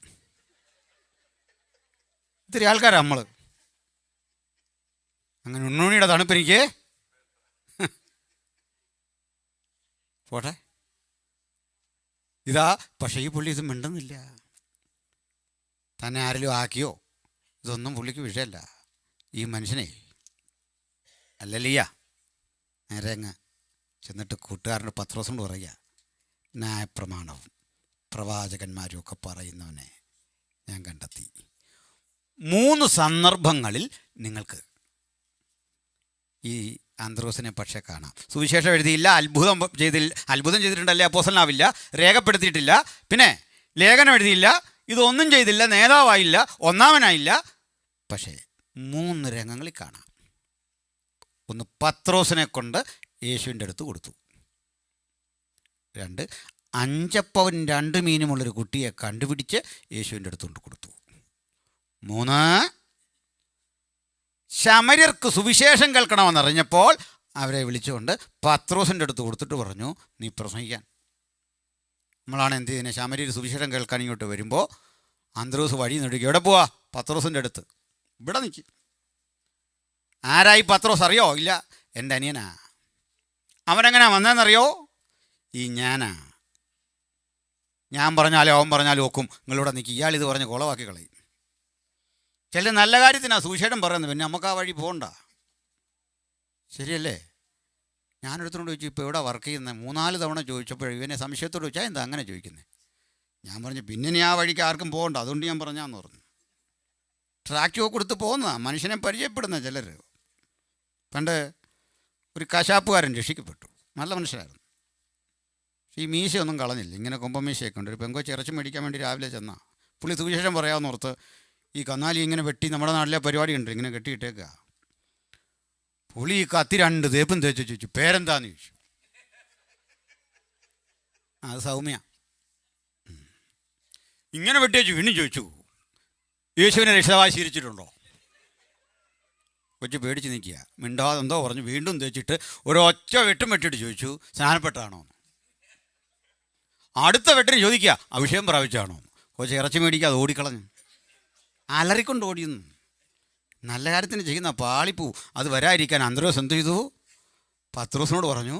ഇത്തിരി ആൾക്കാരാണ് നമ്മൾ. അങ്ങനെ ഉണ്ണൂണിയുടെ തണുപ്പെനിക്ക് പോട്ടെ ഇതാ. പക്ഷേ ഈ പുള്ളി ഇത് മിണ്ടുന്നില്ല. തന്നെ ആരെങ്കിലും ആക്കിയോ ഇതൊന്നും പുള്ളിക്ക് വിഷയമല്ല. ഈ മനുഷ്യനെ അല്ലല്ലയ്യ നേരെ അങ്ങ് ചെന്നിട്ട് കൂട്ടുകാരൻ്റെ പത്രോസിനോട് പറയുക, ന്യായപ്രമാണവും പ്രവാചകന്മാരും ഒക്കെ പറയുന്നവനെ ഞാൻ കണ്ടെത്തി. 3 സന്ദർഭങ്ങളിൽ നിങ്ങൾക്ക് ഈ അന്ത്രോസിനെ പക്ഷേ കാണാം. സുവിശേഷം എഴുതിയില്ല, അത്ഭുതം ചെയ്തിട്ടുണ്ടല്ലേ, അപ്പോസ്തലനാവില്ല, രേഖപ്പെടുത്തിയിട്ടില്ല, പിന്നെ ലേഖനം എഴുതിയില്ല, ഇതൊന്നും ചെയ്തില്ല, നേതാവായില്ല, ഒന്നാമനായില്ല. പക്ഷേ 3 രംഗങ്ങളിൽ കാണാം. ഒന്ന്, പത്രോസിനെ കൊണ്ട് യേശുവിൻ്റെ അടുത്ത് കൊടുത്തു. 2, 5 അപ്പവും 2 മീനുമുള്ളൊരു കുട്ടിയെ കണ്ടുപിടിച്ച് യേശുവിൻ്റെ അടുത്ത് കൊണ്ട് കൊടുത്തു. 3, ശമര്യർക്ക് സുവിശേഷം കേൾക്കണമെന്നറിഞ്ഞപ്പോൾ അവരെ വിളിച്ചുകൊണ്ട് പത്രോസിൻ്റെ അടുത്ത് കൊടുത്തിട്ട് പറഞ്ഞു, നീ പ്രസംഗിക്കാൻ. നമ്മളാണ് എന്ത് ചെയ്യുന്നത്? ശമര്യർ സുവിശേഷം കേൾക്കാൻ ഇങ്ങോട്ട് വരുമ്പോൾ അന്ത്രോസ് വഴി നെടുക്കി. എവിടെ പോവാ? പത്രോസിൻ്റെ അടുത്ത്. ഇവിടെ നിൽക്കും. ആരായി പത്രോസ് അറിയോ? ഇല്ല, എൻ്റെ അനിയനാ. അവനെങ്ങനെയാ വന്നതെന്നറിയോ? ഈ ഞാൻ പറഞ്ഞാലും അവൻ പറഞ്ഞാലും ഒക്കും. നിങ്ങളിവിടെ നിൽക്കും. ഇയാളിത് പറഞ്ഞ് കുളവാക്കി കളയും. ചില നല്ല കാര്യത്തിനാണ് സുവിശേഷം പറയുന്നത്. പിന്നെ നമുക്ക് ആ വഴി പോകണ്ട. ശരിയല്ലേ? ഞാനൊരുത്തരോട് ചോദിച്ചു, ഇപ്പോൾ ഇവിടെ വർക്ക് ചെയ്യുന്നത് 3-4 തവണ ചോദിച്ചപ്പോൾ ഇവനെ സംശയത്തോട് ചോദിച്ചാൽ എന്താ അങ്ങനെ ചോദിക്കുന്നത്? ഞാൻ പറഞ്ഞു, പിന്നെ നീ ആ വഴിക്ക് ആർക്കും പോകണ്ട, അതുകൊണ്ട് ഞാൻ പറഞ്ഞാന്ന് പറഞ്ഞു. ട്രാക്റ്റോ കൊടുത്ത് പോകുന്നതാണ് മനുഷ്യനെ പരിചയപ്പെടുന്ന ചിലർ. പണ്ട് ഒരു കശാപ്പുകാരൻ രക്ഷിക്കപ്പെട്ടു. നല്ല മനുഷ്യരായിരുന്നു. ഈ മീശയൊന്നും കളഞ്ഞില്ല. ഇങ്ങനെ കൊമ്പമീശയൊക്കെ ഉണ്ട്. ഒരു പെങ്കൊച്ച് ഇറച്ചി മേടിക്കാൻ വേണ്ടി രാവിലെ ചെന്നാൽ പുള്ളി സുവിശേഷം പറയാമെന്നോർത്ത് ഈ കന്നാലി ഇങ്ങനെ വെട്ടി, നമ്മുടെ നാട്ടിലെ പരിപാടി ഉണ്ട്, ഇങ്ങനെ കെട്ടിയിട്ടേക്കുക. പുള്ളി ഈ കത്തി 2 തേപ്പും തേച്ച് ചോദിച്ചു, പേരെന്താന്ന് ചോദിച്ചു. അത് സൗമ്യ. ഇങ്ങനെ വെട്ടി വെച്ചു. വീണ്ടും ചോദിച്ചു, യേശുവിനെ രക്ഷിതാവായി സ്വീകരിച്ചിട്ടുണ്ടോ? കൊച്ചു പേടിച്ച് നിൽക്കുക. മിണ്ടാതെ എന്തോ പറഞ്ഞു. വീണ്ടും തേച്ചിട്ട് ഒരൊറ്റ വെട്ടും വെട്ടിയിട്ട് ചോദിച്ചു, സ്നാനപ്പെട്ടാണോ? അടുത്ത വെട്ടിന് ചോദിക്കുക, അഭിഷേകം പ്രാപിച്ചാണോ? കൊച്ചു ഇറച്ചി മേടിക്കാതെ ഓടിക്കളഞ്ഞു. അലറിക്കൊണ്ട് ഓടിയുന്നു. നല്ല കാര്യത്തിന് ചെയ്യുന്ന പാളിപ്പൂ. അത് വരാതിരിക്കാൻ അന്ത്രോസ് എന്ത് ചെയ്തു? പത്രോസിനോട് പറഞ്ഞു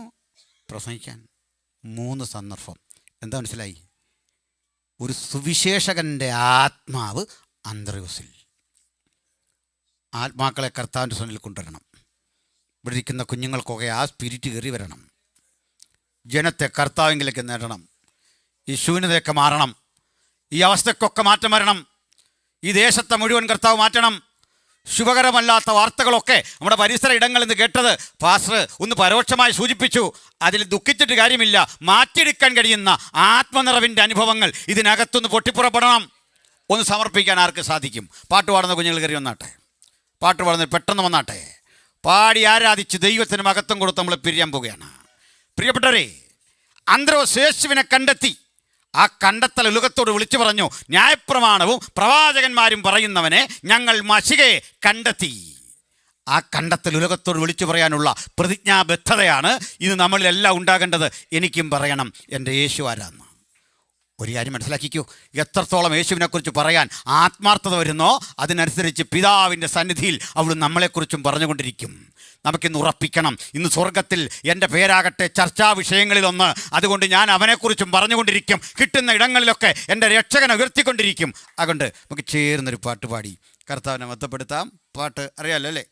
പ്രസംഗിക്കാൻ. 3 സന്ദർഭം. എന്താ മനസ്സിലായി? ഒരു സുവിശേഷകൻ്റെ ആത്മാവ് അന്ത്രയോസിൽ. ആത്മാക്കളെ കർത്താവിൻ്റെ സന്നിധിയിൽ കൊണ്ടുവരണം. ഇവിടെ ഇരിക്കുന്ന കുഞ്ഞുങ്ങൾക്കൊക്കെ ആ സ്പിരിറ്റ് കയറി വരണം. ജനത്തെ കർത്താവിലേക്ക് നേടണം. ഈ ശൂന്യതയൊക്കെ മാറണം. ഈ അവസ്ഥക്കൊക്കെ മാറ്റം വരണം. ഈ ദേശത്തെ മുഴുവൻ കർത്താവ് മാറ്റണം. ശുഭകരമല്ലാത്ത വാർത്തകളൊക്കെ നമ്മുടെ പരിസര ഇടങ്ങളിൽ നിന്ന് കേട്ടത് പാസ്റ്റർ ഒന്ന് പരോക്ഷമായി സൂചിപ്പിച്ചു. അതിൽ ദുഃഖിച്ചിട്ട് കാര്യമില്ല. മാറ്റിയെടുക്കാൻ കഴിയുന്ന ആത്മനിറവിൻ്റെ അനുഭവങ്ങൾ ഇതിനകത്തുനിന്ന് പൊട്ടിപ്പുറപ്പെടണം. ഒന്ന് സമർപ്പിക്കാൻ ആർക്ക് സാധിക്കും? പാട്ട് പാടുന്ന കുഞ്ഞുങ്ങൾ കയറി വന്നാട്ടെ. പാട്ട് പാടുന്നത് പെട്ടെന്ന് വന്നാട്ടെ. പാടി ആരാധിച്ച് ദൈവത്തിന് മഹത്വം കൊടുത്ത് നമ്മൾ പിരിയാൻ പോവുകയാണ്. പ്രിയപ്പെട്ടവരെ, അന്ത്രോസ് യേശുവിനെ കണ്ടെത്തി. ആ കണ്ടെത്തൽ ലോകത്തോട് വിളിച്ചു പറഞ്ഞു, ന്യായപ്രമാണവും പ്രവാചകന്മാരും പറയുന്നവനെ ഞങ്ങൾ മശികയെ കണ്ടെത്തി. ആ കണ്ടെത്തൽ ലോകത്തോട് വിളിച്ചു പറയാനുള്ള പ്രതിജ്ഞാബദ്ധതയാണ് ഇത് നമ്മളിലെല്ലാം ഉണ്ടാകേണ്ടത്. എനിക്കും പറയണം എൻ്റെ യേശു ആരാന്ന്. ഒരു കാര്യം മനസ്സിലാക്കിക്കോ, എത്രത്തോളം യേശുവിനെക്കുറിച്ച് പറയാൻ ആത്മാർത്ഥത വരുന്നോ അതിനനുസരിച്ച് പിതാവിൻ്റെ സന്നിധിയിൽ അവിടുന്ന് നമ്മളെക്കുറിച്ചും പറഞ്ഞുകൊണ്ടിരിക്കും. നമുക്കിന്ന് ഉറപ്പിക്കണം, ഇന്ന് സ്വർഗത്തിൽ എൻ്റെ പേരാകട്ടെ ചർച്ചാ വിഷയങ്ങളിലൊന്ന്. അതുകൊണ്ട് ഞാൻ അവനെക്കുറിച്ചും പറഞ്ഞുകൊണ്ടിരിക്കും. കിട്ടുന്ന ഇടങ്ങളിലൊക്കെ എൻ്റെ രക്ഷകനെ ഉയർത്തിക്കൊണ്ടിരിക്കും. അതുകൊണ്ട് നമുക്ക് ചേർന്നൊരു പാട്ട് പാടി കർത്താവിനെ മഹത്വപ്പെടുത്താം. പാട്ട് അറിയാമല്ലോ അല്ലേ?